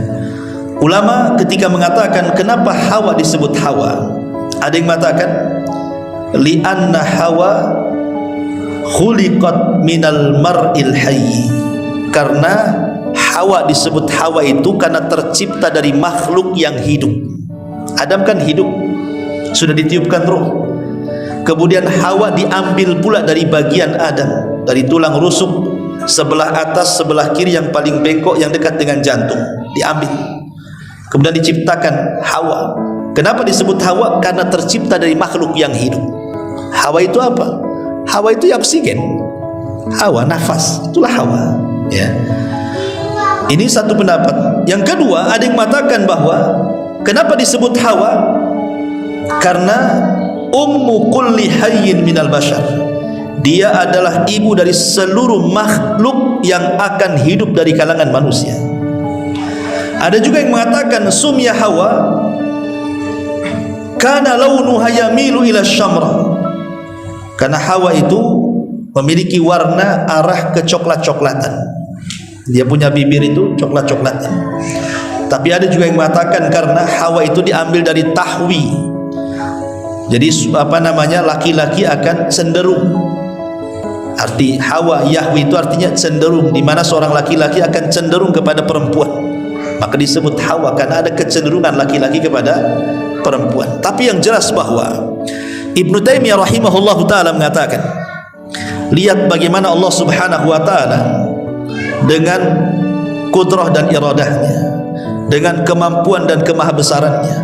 Speaker 2: ulama ketika mengatakan kenapa Hawa disebut Hawa, ada yang mengatakan li'anna Hawa khuliqat minal mar'il hayy, karena Hawa disebut Hawa itu karena tercipta dari makhluk yang hidup. Adam kan hidup, sudah ditiupkan ruh. Kemudian Hawa diambil pula dari bagian Adam, dari tulang rusuk sebelah atas, sebelah kiri yang paling bengkok yang dekat dengan jantung, diambil. Kemudian diciptakan Hawa. Kenapa disebut Hawa? Karena tercipta dari makhluk yang hidup. Hawa itu apa? Hawa itu ya oksigen. Hawa nafas, itulah Hawa. Ya. Ini satu pendapat. Yang kedua, ada yang mengatakan bahwa kenapa disebut Hawa? Karena ummu kulli hayyin minal bashar. Dia adalah ibu dari seluruh makhluk yang akan hidup dari kalangan manusia. Ada juga yang mengatakan sumya Hawa kana launuha yamilu ila syamra, karena Hawa itu memiliki warna arah ke coklat-coklatan. Dia punya bibir itu coklat-coklatan. Tapi ada juga yang mengatakan karena Hawa itu diambil dari tahwi. Jadi laki-laki akan cenderung. Arti Hawa Yahwi itu artinya cenderung, di mana seorang laki-laki akan cenderung kepada perempuan, maka disebut Hawa karena ada kecenderungan laki-laki kepada perempuan. Tapi yang jelas bahwa Ibnu Taimiyah rahimahullahu taala mengatakan, lihat bagaimana Allah Subhanahu wa taala dengan kudrah dan iradahnya, dengan kemampuan dan kemahabesarannya,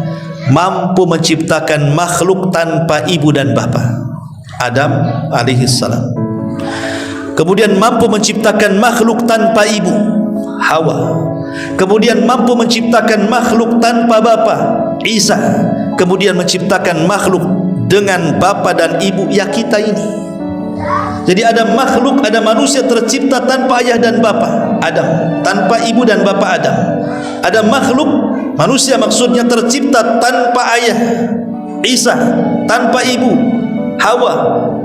Speaker 2: mampu menciptakan makhluk tanpa ibu dan bapa, Adam alaihi salam. Kemudian mampu menciptakan makhluk tanpa ibu, Hawa. Kemudian mampu menciptakan makhluk tanpa bapa, Isa. Kemudian menciptakan makhluk dengan bapa dan ibu, ya kita ini. Jadi ada makhluk, ada manusia tercipta tanpa ayah dan bapa, Adam, tanpa ibu dan bapa Adam. Ada makhluk manusia maksudnya tercipta tanpa ayah, Isa, tanpa ibu, Hawa,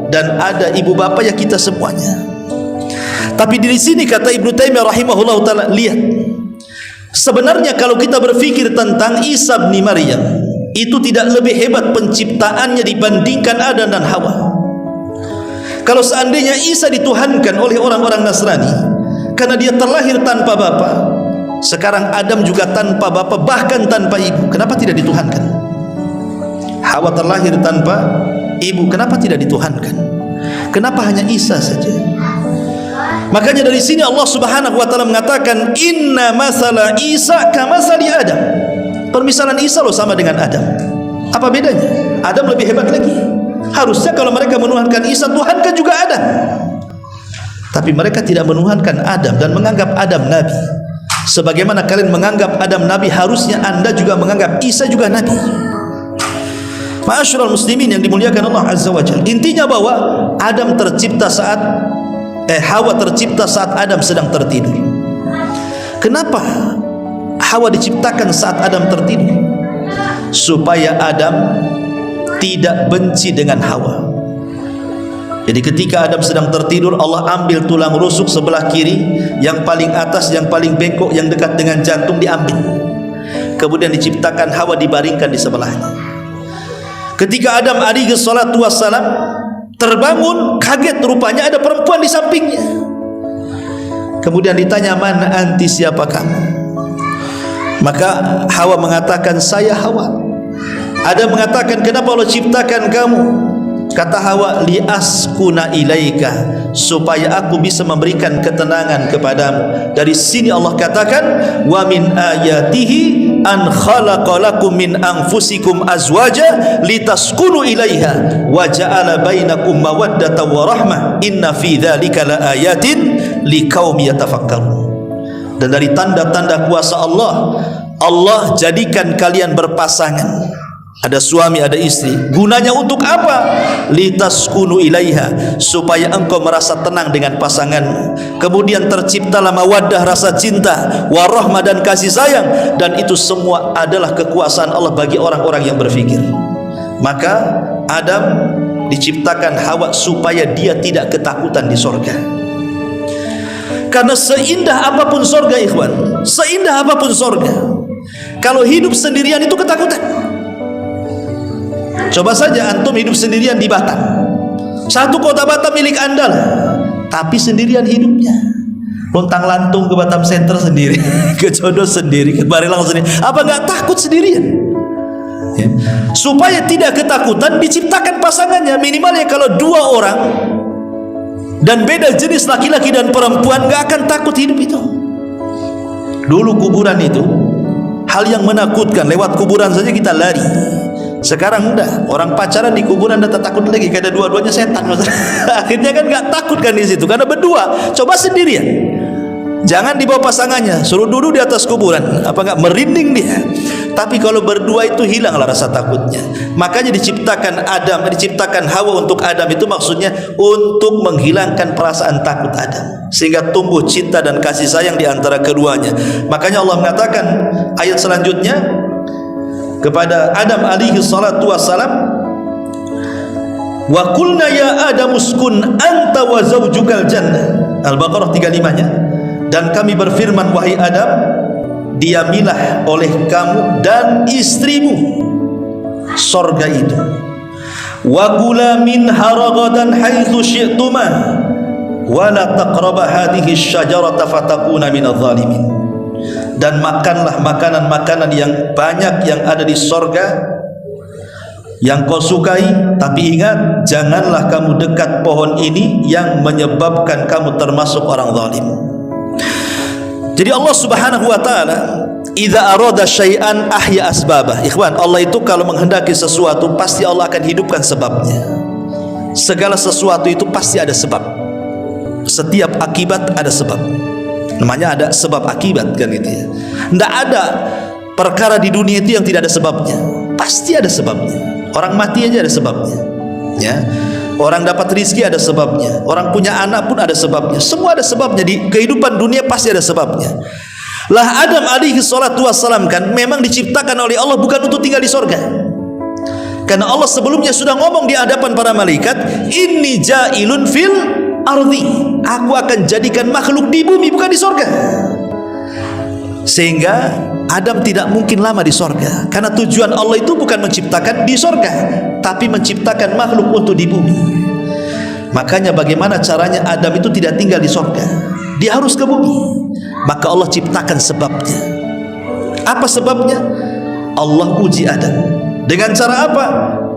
Speaker 2: dan ada ibu bapa, ya kita semuanya. Tapi di sini kata Ibnu Taimiyah rahimahullah taala, lihat, sebenarnya kalau kita berpikir tentang Isa bin Maryam, itu tidak lebih hebat penciptaannya dibandingkan Adam dan Hawa. Kalau seandainya Isa dituhankan oleh orang-orang Nasrani karena dia terlahir tanpa bapa, sekarang Adam juga tanpa bapa, bahkan tanpa ibu, kenapa tidak dituhankan? Hawa terlahir tanpa ibu, kenapa tidak dituhankan? Kenapa hanya Isa saja? Makanya dari sini Allah Subhanahu wa taala mengatakan inna masala Isa kamasali Adam. Permisalan Isa loh sama dengan Adam. Apa bedanya? Adam lebih hebat lagi. Harusnya kalau mereka menuhankan Isa, tuhankan juga Adam. Tapi mereka tidak menuhankan Adam dan menganggap Adam nabi. Sebagaimana kalian menganggap Adam nabi, harusnya anda juga menganggap Isa juga nabi. Ma'asyiral muslimin yang dimuliakan Allah Azza wa Jalla. Intinya bahwa Adam tercipta saat Hawa tercipta saat Adam sedang tertidur. Kenapa Hawa diciptakan saat Adam tertidur? Supaya Adam tidak benci dengan Hawa. Jadi ketika Adam sedang tertidur, Allah ambil tulang rusuk sebelah kiri, yang paling atas, yang paling bengkok, yang dekat dengan jantung diambil. Kemudian diciptakan Hawa, dibaringkan di sebelahnya. Ketika Adam alaihi salatu wassalam terbangun, kaget, rupanya ada perempuan di sampingnya. Kemudian ditanya, "Man anti, siapa kamu?" Maka Hawa mengatakan, "Saya Hawa." Adam mengatakan, "Kenapa Allah ciptakan kamu?" Kata Hawa, "Liaskuna ilaika," supaya aku bisa memberikan ketenangan kepadamu. Dari sini Allah katakan, "Wa min ayatihi an khalaqalakum min anfusikum azwaja litaskunu ilaiha wa ja'ala bainakum mawaddatan wa rahmah inna fi dzalika laayatin liqaumin yatafakkarun." Dan dari tanda-tanda kuasa Allah, Allah jadikan kalian berpasangan, ada suami, ada istri. Gunanya untuk apa? Litaskunu ilaiha, supaya engkau merasa tenang dengan pasanganmu. Kemudian terciptalah mawaddah, rasa cinta, warahmah, dan kasih sayang. Dan itu semua adalah kekuasaan Allah bagi orang-orang yang berfikir. Maka Adam diciptakan Hawa supaya dia tidak ketakutan di sorga. Karena seindah apapun sorga, ikhwan, seindah apapun sorga, kalau hidup sendirian itu ketakutan. Coba saja antum hidup sendirian di Batam. Satu kota Batam milik anda lah, tapi sendirian hidupnya. Lontang lantung ke Batam Center sendiri, ke Jodoh sendiri, ke Barelang sendiri. Apa nggak takut sendirian? Ya. Supaya tidak ketakutan, diciptakan pasangannya. Minimalnya kalau dua orang dan beda jenis, laki-laki dan perempuan, nggak akan takut hidup itu. Dulu kuburan itu hal yang menakutkan. Lewat kuburan saja kita lari. Sekarang enggak, orang pacaran di kuburan udah tak takut lagi, karena dua-duanya setan. Akhirnya kan nggak takut kan di situ, karena berdua. Coba sendirian, jangan dibawa pasangannya, suruh duduk di atas kuburan, apa nggak merinding dia. Tapi kalau berdua itu hilanglah rasa takutnya. Makanya diciptakan Adam, diciptakan Hawa untuk Adam, itu maksudnya untuk menghilangkan perasaan takut Adam, sehingga tumbuh cinta dan kasih sayang di antara keduanya. Makanya Allah mengatakan ayat selanjutnya kepada Adam alaihi salatu wassalam, "Wa qulna ya Adam uskun anta wa zawjukal jannah." Al-Baqarah 35-nya. Dan kami berfirman, wahai Adam, diamilah oleh kamu dan istrimu sorga itu. Wa kula minha ragadan haitsu syi'tuma wa la taqraba hadhihi asy-syajarata fatakuna minadh dhalimin. Dan makanlah makanan-makanan yang banyak yang ada di sorga yang kau sukai, tapi ingat, janganlah kamu dekat pohon ini yang menyebabkan kamu termasuk orang zalim. Jadi Allah Subhanahu wa taala idza arada syai'an ahya asbabah. Ikhwan, Allah itu kalau menghendaki sesuatu, pasti Allah akan hidupkan sebabnya. Segala sesuatu itu pasti ada sebab. Setiap akibat ada sebab. Namanya ada sebab akibat kan gitu ya. Tidak ada perkara di dunia itu yang tidak ada sebabnya. Pasti ada sebabnya. Orang mati aja ada sebabnya. Ya. Orang dapat rizki ada sebabnya. Orang punya anak pun ada sebabnya. Semua ada sebabnya. Di kehidupan dunia pasti ada sebabnya. Lah Adam alaihi salatu wassalam kan memang diciptakan oleh Allah bukan untuk tinggal di sorga. Karena Allah sebelumnya sudah ngomong di hadapan para malaikat, inni ja'ilun fil ardi, aku akan jadikan makhluk di bumi, bukan di sorga. Sehingga Adam tidak mungkin lama di sorga, karena tujuan Allah itu bukan menciptakan di sorga, tapi menciptakan makhluk untuk di bumi. Makanya bagaimana caranya Adam itu tidak tinggal di sorga? Dia harus ke bumi. Maka Allah ciptakan sebabnya. Apa sebabnya? Allah uji Adam. Dengan cara apa?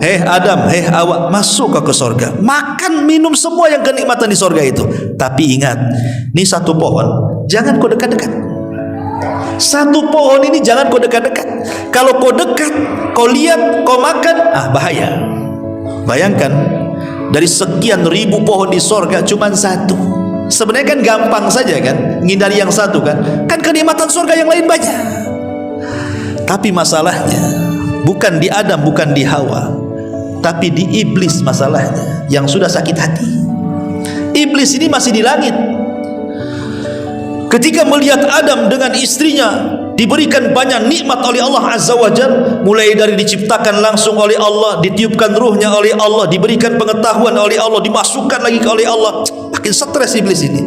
Speaker 2: Hei Adam, hei Hawa, masuk ke sorga, makan minum semua yang kenikmatan di sorga itu. Tapi ingat, ini satu pohon, jangan kau dekat-dekat. Satu pohon ini jangan kau dekat-dekat. Kalau kau dekat, kau lihat, kau makan, bahaya. Bayangkan, dari sekian ribu pohon di sorga cuma satu. Sebenarnya kan gampang saja kan, ngindari yang satu kan. Kan kenikmatan sorga yang lain banyak. Tapi masalahnya bukan di Adam, bukan di Hawa, tapi di iblis masalahnya, yang sudah sakit hati. Iblis ini masih di langit. Ketika melihat Adam dengan istrinya diberikan banyak nikmat oleh Allah Azza wa Jalla, mulai dari diciptakan langsung oleh Allah, ditiupkan ruhnya oleh Allah, diberikan pengetahuan oleh Allah, dimasukkan lagi oleh Allah, makin stres iblis ini.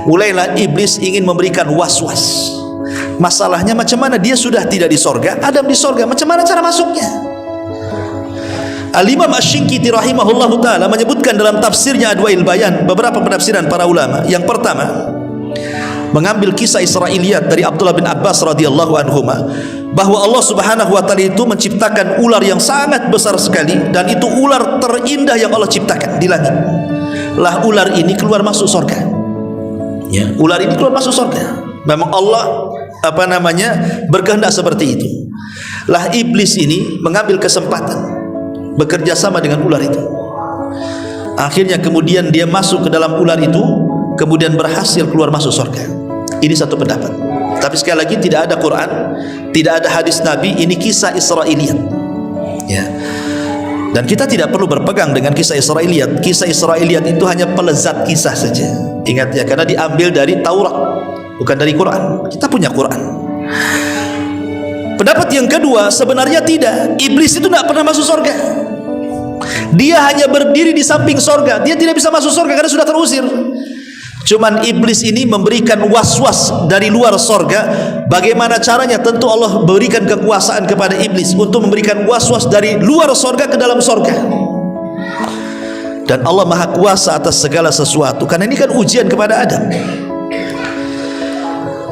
Speaker 2: Mulailah iblis ingin memberikan was-was. Masalahnya macam mana? Dia sudah tidak di sorga, Adam di sorga, macam mana cara masuknya? Al-Imam Asy-Syinkiti rahimahullahu ta'ala menyebutkan dalam tafsirnya Adwail Bayan beberapa penafsiran para ulama. Yang pertama, mengambil kisah Israiliyat dari Abdullah bin Abbas radhiyallahu anhuma, bahwa Allah Subhanahu wa taala itu menciptakan ular yang sangat besar sekali, dan itu ular terindah yang Allah ciptakan di langit. Lah ular ini keluar masuk surga. Ya, ular ini keluar masuk surga. Memang Allah berkehendak seperti itu. Lah iblis ini mengambil kesempatan bekerja sama dengan ular itu. Akhirnya kemudian dia masuk ke dalam ular itu, kemudian berhasil keluar masuk surga. Ini satu pendapat. Tapi sekali lagi tidak ada Quran, tidak ada hadis Nabi, ini kisah Israiliyat. Ya. Dan kita tidak perlu berpegang dengan kisah Israiliyat. Kisah Israiliyat itu hanya pelezat kisah saja. Ingat ya, karena diambil dari Taurat, bukan dari Quran. Kita punya Quran. Pendapat yang kedua, sebenarnya tidak. Iblis itu tidak pernah masuk surga. Dia hanya berdiri di samping surga. Dia tidak bisa masuk surga karena sudah terusir. Cuman iblis ini memberikan was-was dari luar sorga. Bagaimana caranya? Tentu Allah berikan kekuasaan kepada iblis untuk memberikan was-was dari luar sorga ke dalam sorga. Dan Allah maha kuasa atas segala sesuatu, karena ini kan ujian kepada Adam.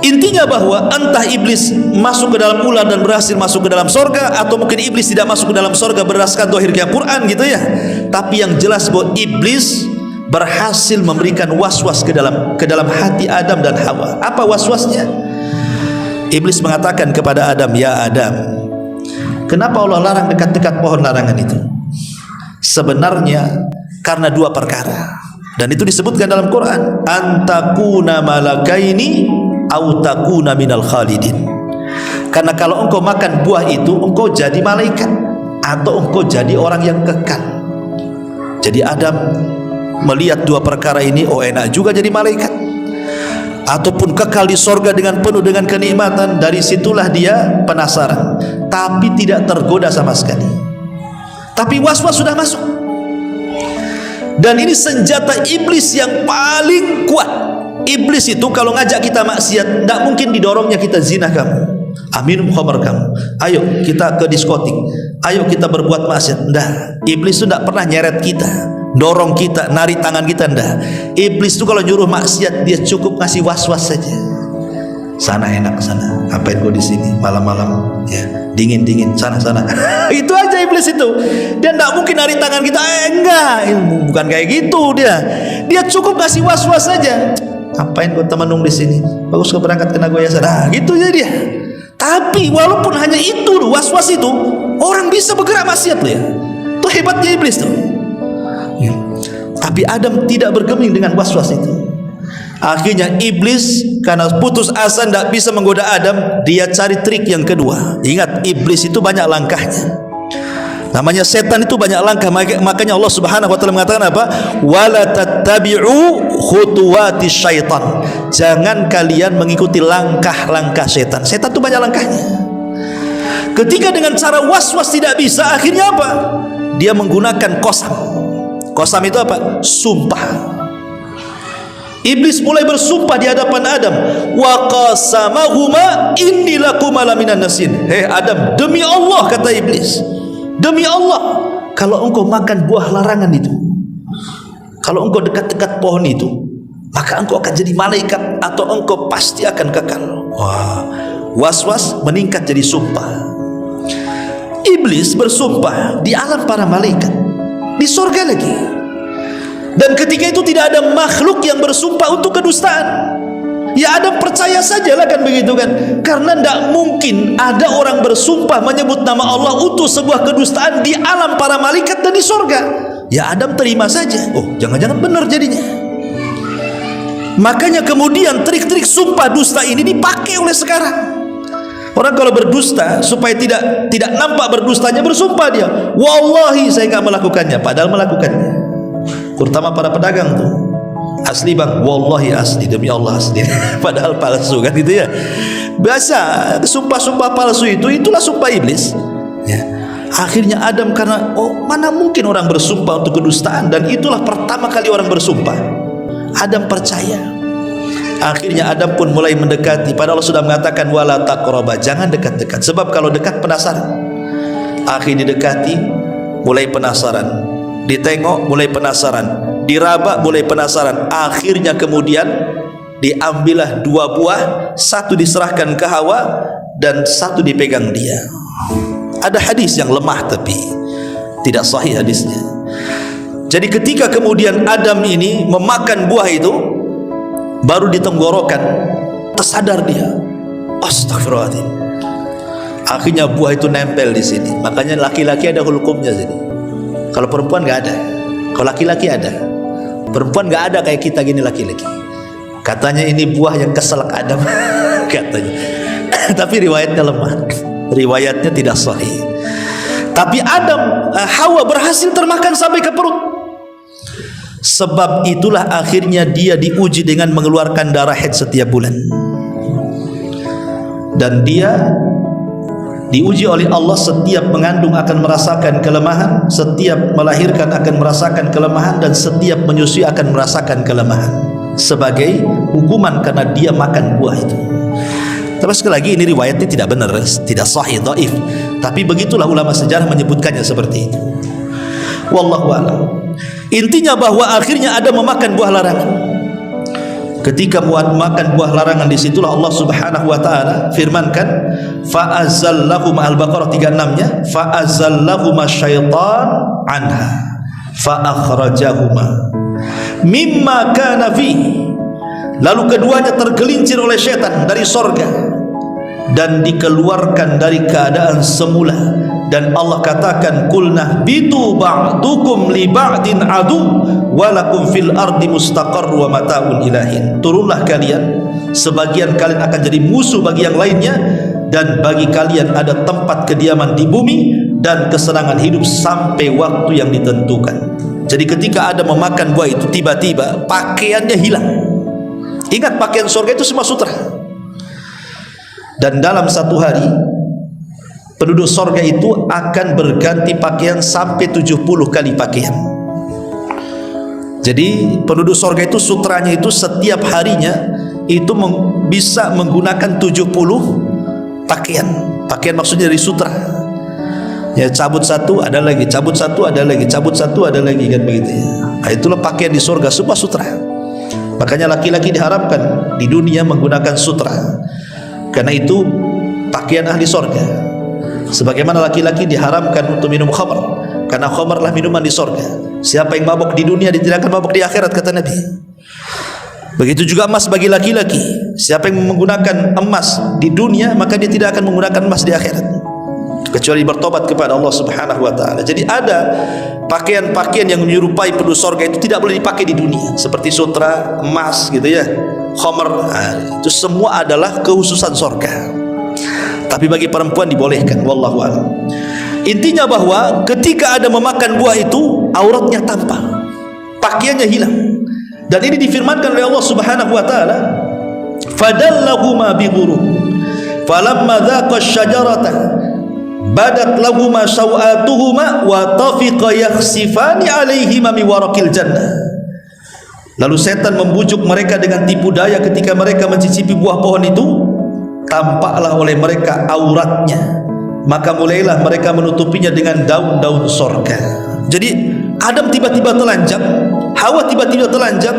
Speaker 2: Intinya bahwa entah iblis masuk ke dalam ular dan berhasil masuk ke dalam sorga, atau mungkin iblis tidak masuk ke dalam sorga berdasarkan zahirnya Quran gitu ya. Tapi yang jelas bahwa iblis berhasil memberikan was-was ke dalam hati Adam dan Hawa. Apa was-wasnya? Iblis mengatakan kepada Adam, ya Adam, kenapa Allah larang dekat-dekat pohon larangan itu? Sebenarnya karena dua perkara, dan itu disebutkan dalam Quran, antakuna malakaini au takuna minal khalidin. Karena kalau engkau makan buah itu, engkau jadi malaikat atau engkau jadi orang yang kekal. Jadi Adam melihat dua perkara ini, oh enak juga jadi malaikat, ataupun kekal di sorga dengan penuh dengan kenikmatan. Dari situlah dia penasaran, tapi tidak tergoda sama sekali. Tapi was-was sudah masuk. Dan ini senjata iblis yang paling kuat. Iblis itu kalau ngajak kita maksiat, tidak mungkin didorongnya kita zina kamu, minum khamar kamu, ayo kita ke diskotik, ayo kita berbuat maksiat. Nggak. Iblis itu tidak pernah nyeret kita, dorong kita, narik tangan kita, ndak. Iblis itu kalau nyuruh maksiat, dia cukup ngasih was-was saja. Sana enak, sana. Ngapain gua di sini malam-malam? Ya, dingin-dingin, sana-sana. Itu aja iblis itu. Dia ndak mungkin narik tangan kita. Enggak, bukan kayak gitu dia. Dia cukup ngasih was-was saja. Ngapain gua temenung di sini? Bagus gua berangkat ke Nagoya sana. Gitu aja dia. Tapi walaupun hanya itu, was-was itu, orang bisa bergerak maksiat loh ya. Itu hebatnya iblis tuh. Tapi Adam tidak bergeming dengan was-was itu. Akhirnya iblis karena putus asa tidak bisa menggoda Adam, dia cari trik yang kedua. Ingat, iblis itu banyak langkahnya. Namanya setan itu banyak langkah. Makanya Allah Subhanahu wa taala mengatakan apa? Wala tattabi'u khutuwatis syaitan. Jangan kalian mengikuti langkah-langkah setan. Setan itu banyak langkahnya. Ketika dengan cara was-was tidak bisa, akhirnya apa? Dia menggunakan qasam. Qasam itu apa? Sumpah. Iblis mulai bersumpah di hadapan Adam, wa qasamahuma inni lakuma laminan nasin. Hei Adam, demi Allah, kata iblis, demi Allah, kalau engkau makan buah larangan itu, kalau engkau dekat-dekat pohon itu, maka engkau akan jadi malaikat atau engkau pasti akan kekal. Wah, was-was meningkat jadi sumpah. Iblis bersumpah di alam para malaikat, di surga lagi. Dan ketika itu tidak ada makhluk yang bersumpah untuk kedustaan. Ya Adam percaya sajalah kan begitu kan. Karena tidak mungkin ada orang bersumpah menyebut nama Allah untuk sebuah kedustaan di alam para malaikat dan di surga. Ya Adam terima saja. Oh, jangan-jangan benar jadinya. Makanya kemudian trik-trik sumpah dusta ini dipakai oleh sekarang. Orang kalau berdusta supaya tidak nampak berdustanya, bersumpah dia, wallahi saya enggak melakukannya, padahal melakukannya. Terutama para pedagang tuh, asli bang, wallahi asli, demi Allah asli, padahal palsu kan gitu ya. Biasa sumpah-sumpah palsu itulah sumpah iblis ya. Akhirnya Adam, karena mana mungkin orang bersumpah untuk kedustaan, dan itulah pertama kali orang bersumpah, Adam percaya. Akhirnya Adam pun mulai mendekati, padahal Allah sudah mengatakan wala taqraba, jangan dekat-dekat, sebab kalau dekat penasaran. Akhirnya didekati, mulai penasaran, ditengok mulai penasaran, diraba mulai penasaran. Akhirnya kemudian diambillah 2 buah, satu diserahkan ke Hawa dan satu dipegang dia. Ada hadis yang lemah tapi tidak sahih hadisnya. Jadi ketika kemudian Adam ini memakan buah itu, baru di tenggorokan tersadar dia, astagfirullahaladzim. Akhirnya buah itu nempel di sini. Makanya laki-laki ada hukumnya sini. Kalau perempuan nggak ada, kalau laki-laki ada. Perempuan nggak ada kayak kita gini laki-laki. Katanya ini buah yang keselak Adam, katanya. Tapi riwayatnya lemah, riwayatnya tidak sahih. Tapi Hawa berhasil termakan sampai ke perut. Sebab itulah akhirnya dia diuji dengan mengeluarkan darah haid setiap bulan. Dan dia diuji oleh Allah, setiap mengandung akan merasakan kelemahan, setiap melahirkan akan merasakan kelemahan, dan setiap menyusui akan merasakan kelemahan sebagai hukuman karena dia makan buah itu. Tapi sekali lagi ini riwayatnya tidak benar, tidak sahih, dhaif. Tapi begitulah ulama sejarah menyebutkannya seperti itu. Wallahu a'lam. Intinya bahwa akhirnya ada memakan buah larangan. Ketika makan buah larangan, disitulah Allah Subhanahu wa taala firmankan, fa'azallahum, Al-Baqarah 36-nya, fa'azallahuma syaitan anha fa'akhrajahuma mimma kana fi. Lalu keduanya tergelincir oleh syaitan dari sorga dan dikeluarkan dari keadaan semula. Dan Allah katakan, qulna bitu ba'dukum li ba'din adu walakum fil ardi mustaqarr wa mata'un ilahin. Turunlah kalian, sebagian kalian akan jadi musuh bagi yang lainnya, dan bagi kalian ada tempat kediaman di bumi dan kesenangan hidup sampai waktu yang ditentukan. Jadi ketika ada memakan buah itu, tiba-tiba pakaiannya hilang. Ingat, pakaian surga itu semua sutra. Dan dalam satu hari penduduk surga itu akan berganti pakaian sampai 70 kali pakaian. Jadi penduduk surga itu sutranya itu setiap harinya itu bisa menggunakan 70 pakaian. Pakaian maksudnya dari sutra. Ya, cabut satu ada lagi, cabut satu ada lagi, cabut satu ada lagi, kan begitu ya. Nah, itulah pakaian di surga, semua sutra. Makanya laki-laki diharapkan di dunia menggunakan sutra. Karena itu pakaian ahli surga. Sebagaimana laki-laki diharamkan untuk minum khamr, karena khamrlah minuman di surga. Siapa yang mabuk di dunia, dia tidak akan mabuk di akhirat, kata Nabi. Begitu juga emas bagi laki-laki. Siapa yang menggunakan emas di dunia, maka dia tidak akan menggunakan emas di akhirat, kecuali bertobat kepada Allah Subhanahu wa taala. Jadi ada pakaian-pakaian yang menyerupai penduduk surga itu tidak boleh dipakai di dunia, seperti sutra, emas gitu ya, khamr. Nah, itu semua adalah kekhususan surga. Tapi bagi perempuan dibolehkan, wallahu a'lam. Intinya bahwa ketika ada memakan buah itu, auratnya tampak, pakaiannya hilang. Dan ini difirmankan oleh Allah Subhanahu wa taala, fadallahuma bighurur falamma dhaqa asy-syajarata badat lahuma sawatuhuma wa tafiqa yakhsifani alaihima min waraqil jannah. Lalu setan membujuk mereka dengan tipu daya. Ketika mereka mencicipi buah pohon itu, tampaklah oleh mereka auratnya, maka mulailah mereka menutupinya dengan daun-daun sorga. Jadi Adam tiba-tiba telanjang, Hawa tiba-tiba telanjang.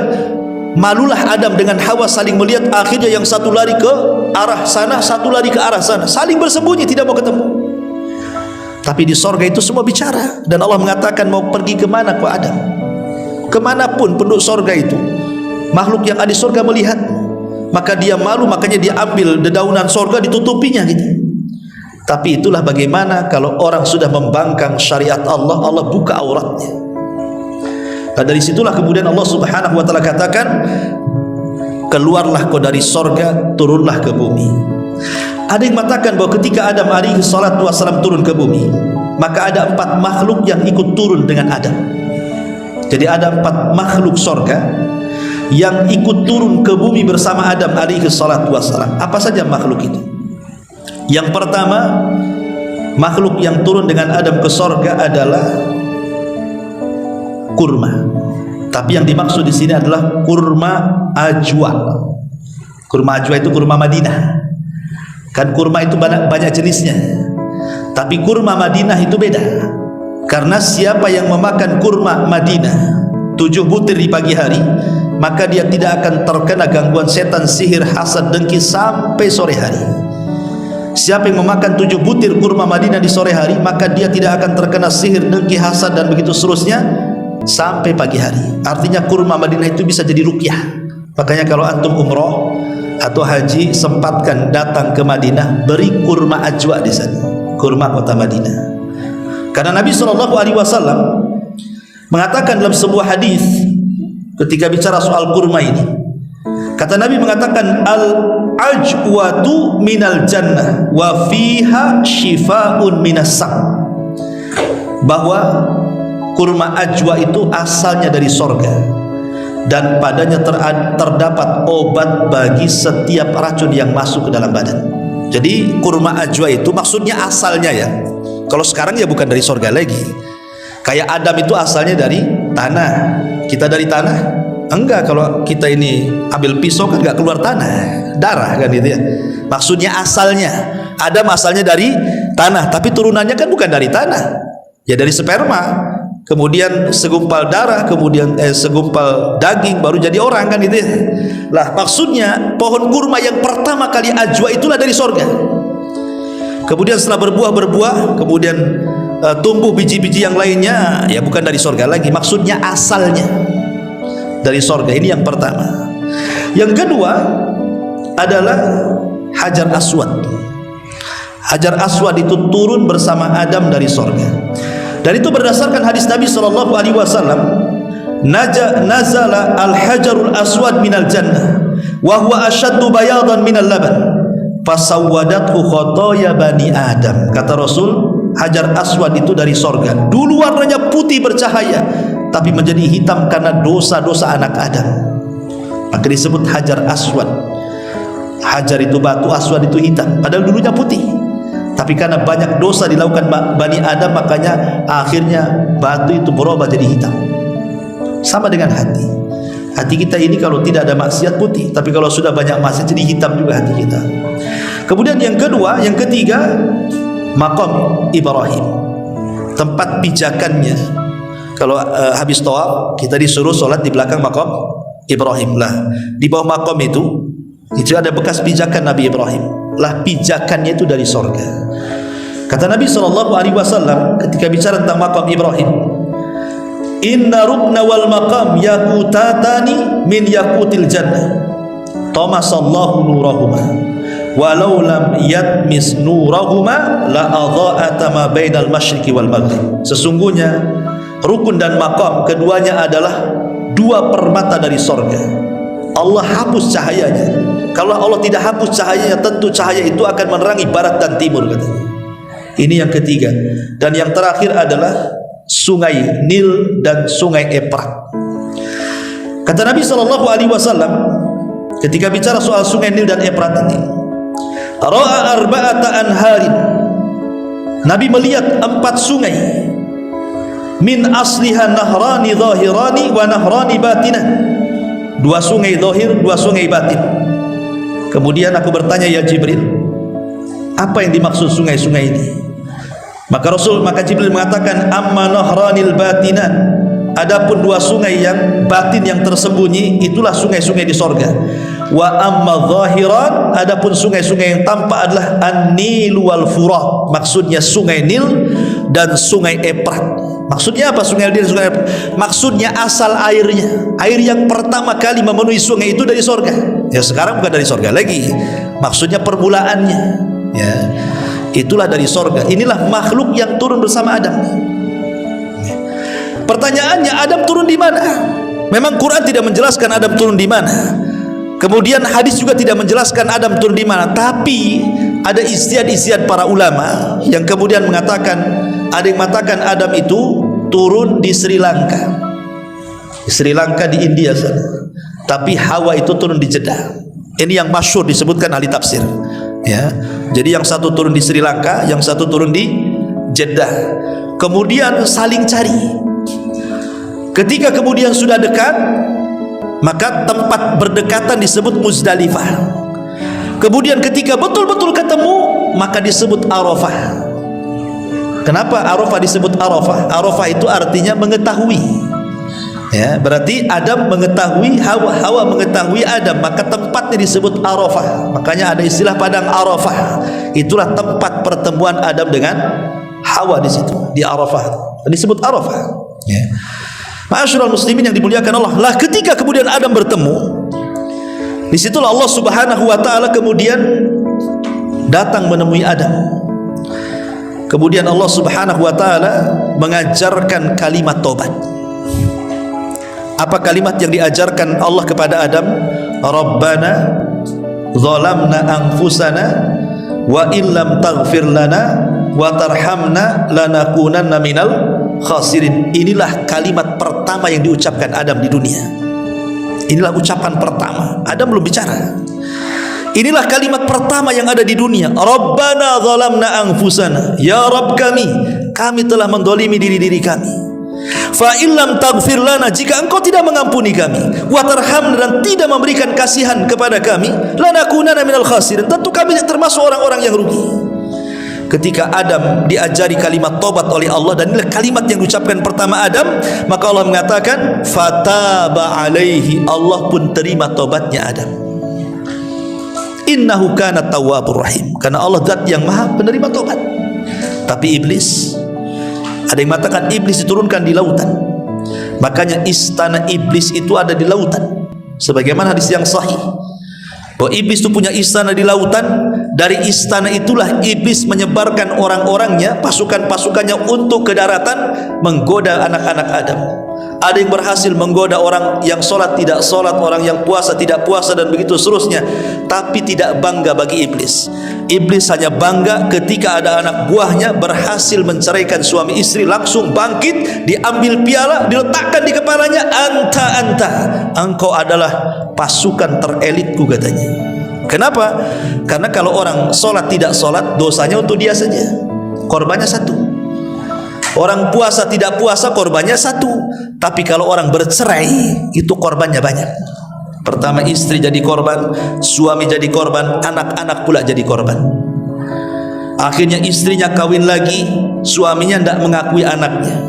Speaker 2: Malulah Adam dengan Hawa saling melihat. Akhirnya yang satu lari ke arah sana, satu lari ke arah sana, saling bersembunyi, tidak mau ketemu. Tapi di sorga itu semua bicara. Dan Allah mengatakan, mau pergi kemana kau Adam? Kemanapun penduduk sorga itu, makhluk yang ada di sorga melihat, maka dia malu, makanya dia ambil dedaunan sorga, ditutupinya gitu. Tapi itulah bagaimana kalau orang sudah membangkang syariat Allah, Allah buka auratnya. Nah, dari situlah kemudian Allah Subhanahu wa taala katakan, keluarlah kau dari sorga, turunlah ke bumi. Ada yang mengatakan bahwa ketika Adam alaihi salatu wassalam turun ke bumi, maka ada 4 makhluk yang ikut turun dengan Adam. Jadi ada 4 makhluk sorga yang ikut turun ke bumi bersama Adam alaihi salatu wassalam. Apa saja makhluk itu? Yang pertama, makhluk yang turun dengan Adam ke sorga adalah kurma. Tapi yang dimaksud di sini adalah kurma ajwa. Kurma ajwa itu kurma Madinah. Kan kurma itu banyak jenisnya. Tapi kurma Madinah itu beda. Karena siapa yang memakan kurma Madinah 7 butir di pagi hari, maka dia tidak akan terkena gangguan setan, sihir, hasad, dengki sampai sore hari. Siapa yang memakan 7 butir kurma Madinah di sore hari, maka dia tidak akan terkena sihir, dengki, hasad, dan begitu seterusnya sampai pagi hari. Artinya kurma Madinah itu bisa jadi ruqyah. Makanya kalau antum umroh atau haji, sempatkan datang ke Madinah, beri kurma ajwa di sana, kurma kota Madinah. Karena Nabi SAW mengatakan dalam sebuah hadis ketika bicara soal kurma ini, kata Nabi mengatakan, al-ajwatu minal jannah wa fiha shifaun minas sam, bahwa kurma ajwa itu asalnya dari sorga dan padanya terdapat obat bagi setiap racun yang masuk ke dalam badan. Jadi kurma ajwa itu maksudnya asalnya ya. Kalau sekarang ya bukan dari sorga lagi. Kayak Adam itu asalnya dari tanah. Kita dari tanah? Enggak, kalau kita ini ambil pisau kan enggak keluar tanah, darah kan gitu ya. Maksudnya asalnya, Adam asalnya dari tanah, tapi turunannya kan bukan dari tanah. Ya dari sperma. Kemudian segumpal darah, kemudian segumpal daging, baru jadi orang kan gitu ya. Lah maksudnya pohon kurma yang pertama kali ajwa itulah dari sorga. Kemudian setelah berbuah, kemudian tumbuh biji-biji yang lainnya, ya bukan dari sorga lagi. Maksudnya asalnya dari sorga. Ini yang pertama. Yang kedua adalah Hajar Aswad. Hajar Aswad itu turun bersama Adam dari sorga. Dan itu berdasarkan hadis Nabi SAW, nazala al-hajarul aswad minal jannah wa huwa ashaddu bayadan minal laban fasawwadathu khotoya bani Adam. Kata Rasul, Hajar Aswad itu dari sorga. Dulu warnanya putih bercahaya, tapi menjadi hitam karena dosa-dosa anak Adam. Maka disebut Hajar Aswad. Hajar itu batu, aswad itu hitam, padahal dulunya putih. Tapi karena banyak dosa dilakukan Bani Adam, makanya akhirnya batu itu berubah jadi hitam. Sama dengan hati. Hati kita ini kalau tidak ada maksiat putih, tapi kalau sudah banyak maksiat jadi hitam juga hati kita. Kemudian yang kedua, yang ketiga, Maqam Ibrahim, tempat pijakannya. Kalau habis tawaf kita disuruh sholat di belakang Maqam Ibrahim. Lah di bawah Maqam itu ada bekas pijakan Nabi Ibrahim. Lah pijakannya itu dari sorga. Kata Nabi SAW ketika bicara tentang Maqam Ibrahim, inna rukna wal maqam yakutatani min yakutil jannah tamasallahu nurahuma walau lam yatmis nurahuma la adha'ata ma bainal masyriqi wal maghrib. Sesungguhnya rukun dan maqam keduanya adalah 2 permata dari sorga. Allah hapus cahayanya. Kalau Allah tidak hapus cahayanya, tentu cahaya itu akan menerangi barat dan timur, katanya. Ini yang ketiga. Dan yang terakhir adalah sungai Nil dan sungai Efrat. Kata Nabi SAW ketika bicara soal sungai Nil dan Efrat ini, ra'a arba'ata anharin, Nabi melihat 4 sungai, min asliha nahrani zahirani wa nahrani batinan, dua sungai zahir, dua sungai batin. Kemudian aku bertanya, ya Jibril, apa yang dimaksud sungai-sungai ini? Maka Jibril mengatakan, amma nahranil batinan, adapun dua sungai yang batin yang tersembunyi, itulah sungai-sungai di sorga. Wa amma zahiran, adapun sungai-sungai yang tampak adalah an-Nil wal Furat, maksudnya sungai Nil dan sungai Efrat. Maksudnya apa sungai Nil dan sungai Efrat? Maksudnya asal airnya, air yang pertama kali memenuhi sungai itu dari sorga. Ya sekarang bukan dari sorga lagi, maksudnya permulaannya, ya itulah dari sorga. Inilah makhluk yang turun bersama Adam. Pertanyaannya, Adam turun di mana? Memang Quran tidak menjelaskan Adam turun di mana. Kemudian hadis juga tidak menjelaskan Adam turun di mana. Tapi ada ijtihad para ulama yang kemudian mengatakan, ada yang mengatakan Adam itu turun di Sri Lanka. Di Sri Lanka di India sana. Tapi Hawa itu turun di Jeddah. Ini yang masyhur disebutkan ahli tafsir. Ya, jadi yang satu turun di Sri Lanka, yang satu turun di Jeddah. Kemudian saling cari. Ketika kemudian sudah dekat, maka tempat berdekatan disebut Muzdalifah. Kemudian ketika betul-betul ketemu, maka disebut Arafah. Kenapa Arafah disebut Arafah? Arafah itu artinya mengetahui. Ya, berarti Adam mengetahui Hawa, Hawa mengetahui Adam, maka tempatnya disebut Arafah. Makanya ada istilah padang Arafah. Itulah tempat pertemuan Adam dengan Hawa di situ, di Arafah. Disebut Arafah. Ya. Ma'asyiral muslimin yang dimuliakan Allah, lah ketika kemudian Adam bertemu, disitulah Allah Subhanahu wa taala kemudian datang menemui Adam. Kemudian Allah Subhanahu wa taala mengajarkan kalimat taubat. Apa kalimat yang diajarkan Allah kepada Adam? Rabbana zalamna anfusana wa illam taghfir lana wa tarhamna lanakunanna minal khasirin. Inilah kalimat pertama yang diucapkan Adam di dunia. Inilah ucapan pertama. Adam belum bicara. Inilah kalimat pertama yang ada di dunia. Rabbana zalamna anfusana, ya Rabb kami telah mendolimi diri-diri kami. Fa illam taghfir lana, jika engkau tidak mengampuni kami, wa tarhamna, dan tidak memberikan kasihan kepada kami, lanakunanna minal khasirin, tentu kami termasuk orang-orang yang rugi. Ketika Adam diajari kalimat taubat oleh Allah, dan inilah kalimat yang diucapkan pertama Adam, maka Allah mengatakan fataba alaihi, Allah pun terima taubatnya Adam. Innahu kana tawwabur rahim, karena Allah zat yang maha penerima taubat. Tapi iblis, ada yang mengatakan iblis diturunkan di lautan. Makanya istana iblis itu ada di lautan. Sebagaimana hadis yang sahih, bahwa iblis itu punya istana di lautan. Dari istana itulah iblis menyebarkan orang-orangnya, pasukan-pasukannya untuk ke daratan menggoda anak-anak Adam. Ada yang berhasil menggoda orang yang sholat tidak sholat, orang yang puasa tidak puasa, dan begitu seterusnya. Tapi tidak bangga bagi iblis. Iblis hanya bangga ketika ada anak buahnya berhasil menceraikan suami istri, langsung bangkit, diambil piala, diletakkan di kepalanya, anta, engkau adalah pasukan terelitku, katanya. Kenapa? Karena kalau orang sholat tidak sholat, dosanya untuk dia saja, korbannya satu. Orang puasa tidak puasa, korbannya satu. Tapi kalau orang bercerai, itu korbannya banyak. Pertama istri jadi korban, suami jadi korban, anak-anak pula jadi korban. Akhirnya istrinya kawin lagi, suaminya tidak mengakui anaknya.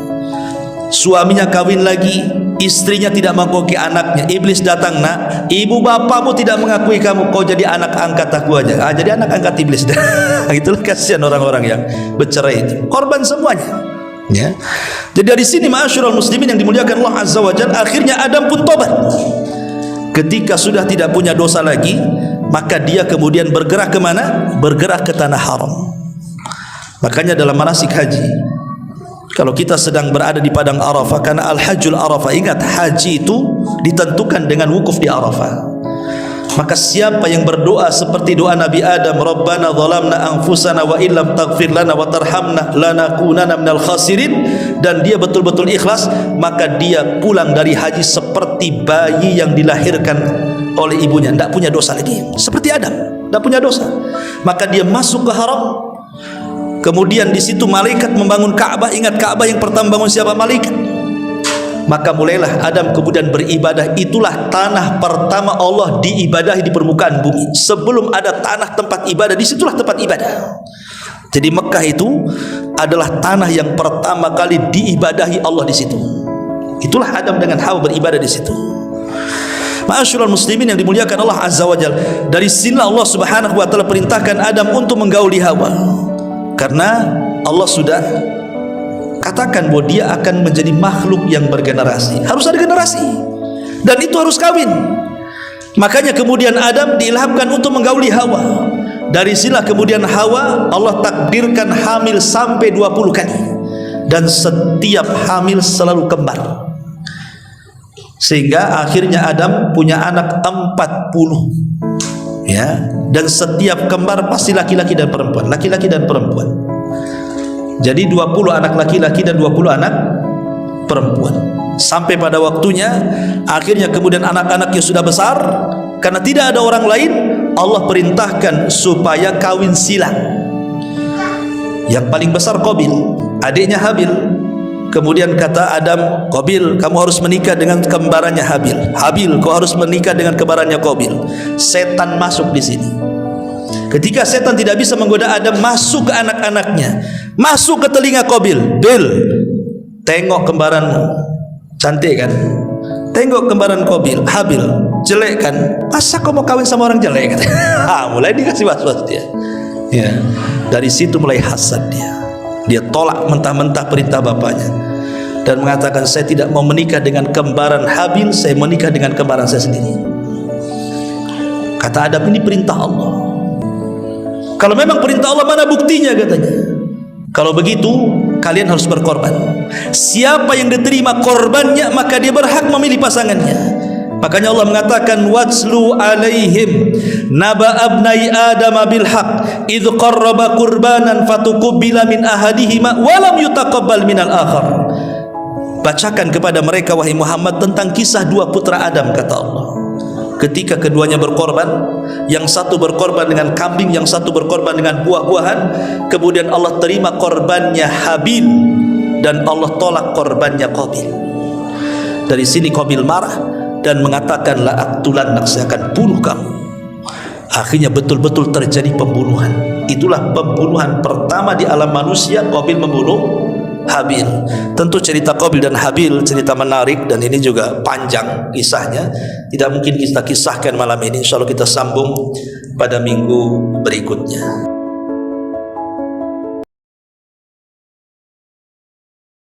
Speaker 2: Suaminya kawin lagi, istrinya tidak mengakui anaknya. Iblis datang, nak, ibu bapakmu tidak mengakui kamu, kau jadi anak angkat aku aja. Jadi anak angkat iblis. Itulah kasihan orang-orang yang bercerai itu, korban semuanya. Ya. Jadi dari sini ma'asyiral muslimin yang dimuliakan Allah Azza wa Jalla, akhirnya Adam pun tobat. Ketika sudah tidak punya dosa lagi, maka dia kemudian bergerak ke mana? Bergerak ke tanah haram. Makanya dalam manasik haji, kalau kita sedang berada di padang Arafah, karena al-hajjul Arafah, ingat haji itu ditentukan dengan wukuf di Arafah. Maka siapa yang berdoa seperti doa Nabi Adam, Rabbana zalamna anfusana wa illam taghfir lana wa tarhamna lanakunanna minal khasirin, dan dia betul-betul ikhlas, maka dia pulang dari haji seperti bayi yang dilahirkan oleh ibunya, tidak punya dosa lagi, seperti Adam, tidak punya dosa. Maka dia masuk ke haram. Kemudian di situ malaikat membangun Ka'bah. Ingat Ka'bah yang pertama bangun siapa? Malaikat. Maka mulailah Adam kemudian beribadah. Itulah tanah pertama Allah diibadahi di permukaan bumi. Sebelum ada tanah tempat ibadah, disitulah tempat ibadah. Jadi Mekah itu adalah tanah yang pertama kali diibadahi Allah di situ. Itulah Adam dengan Hawa beribadah di situ. Ma'asyiral muslimin yang dimuliakan Allah Azza wa Jalla, dari sinilah Allah Subhanahu wa taala perintahkan Adam untuk menggauli Hawa. Karena Allah sudah katakan bahwa dia akan menjadi makhluk yang bergenerasi. Harus ada generasi. Dan itu harus kawin. Makanya kemudian Adam diilhamkan untuk menggauli Hawa. Dari sinilah kemudian Hawa Allah takdirkan hamil sampai 20 kali. Dan setiap hamil selalu kembar. Sehingga akhirnya Adam punya anak 40. Ya, dan setiap kembar pasti laki-laki dan perempuan, laki-laki dan perempuan. Jadi 20 anak laki-laki dan 20 anak perempuan. Sampai pada waktunya akhirnya kemudian anak-anaknya sudah besar, karena tidak ada orang lain, Allah perintahkan supaya kawin silang. Yang paling besar Qabil, adiknya Habil. Kemudian kata Adam, Qabil, kamu harus menikah dengan kembarannya Habil. Habil, kau harus menikah dengan kembarannya Qabil. Setan masuk di sini. Ketika setan tidak bisa menggoda Adam, masuk ke anak-anaknya, masuk ke telinga Qabil. Bil, tengok kembaranmu, cantik kan? Tengok kembaran Qabil, Habil, jelek kan? Masa kau mau kawin sama orang jelek? Mulai dikasih was-was dia. Ya, dari situ mulai hasad dia. Dia tolak mentah-mentah perintah bapaknya dan mengatakan, saya tidak mau menikah dengan kembaran Habil, saya menikah dengan kembaran saya sendiri. Kata Adam, ini perintah Allah. Kalau memang perintah Allah, mana buktinya katanya? Kalau begitu kalian harus berkorban. Siapa yang diterima korbannya, maka dia berhak memilih pasangannya. Makanya Allah mengatakan, watslu alaihim naba abnai adam bil haq idh qarraba qurbanan fatuqbila min ahadihima wa lam yutaqabbal minal akhar. Bacakan kepada mereka wahai Muhammad tentang kisah dua putra Adam, kata Allah. Ketika keduanya berkorban, yang satu berkorban dengan kambing, yang satu berkorban dengan buah-buahan, kemudian Allah terima korbannya Habil dan Allah tolak korbannya Qabil. Dari sini Qabil marah dan mengatakan, la aqtulannak, saya akan bunuh kamu. Akhirnya betul-betul terjadi pembunuhan. Itulah pembunuhan pertama di alam manusia, Qabil membunuh Habil. Tentu cerita Qabil dan Habil cerita menarik, dan ini juga panjang kisahnya, tidak mungkin kita kisahkan malam ini. Insyaallah kita sambung pada minggu berikutnya.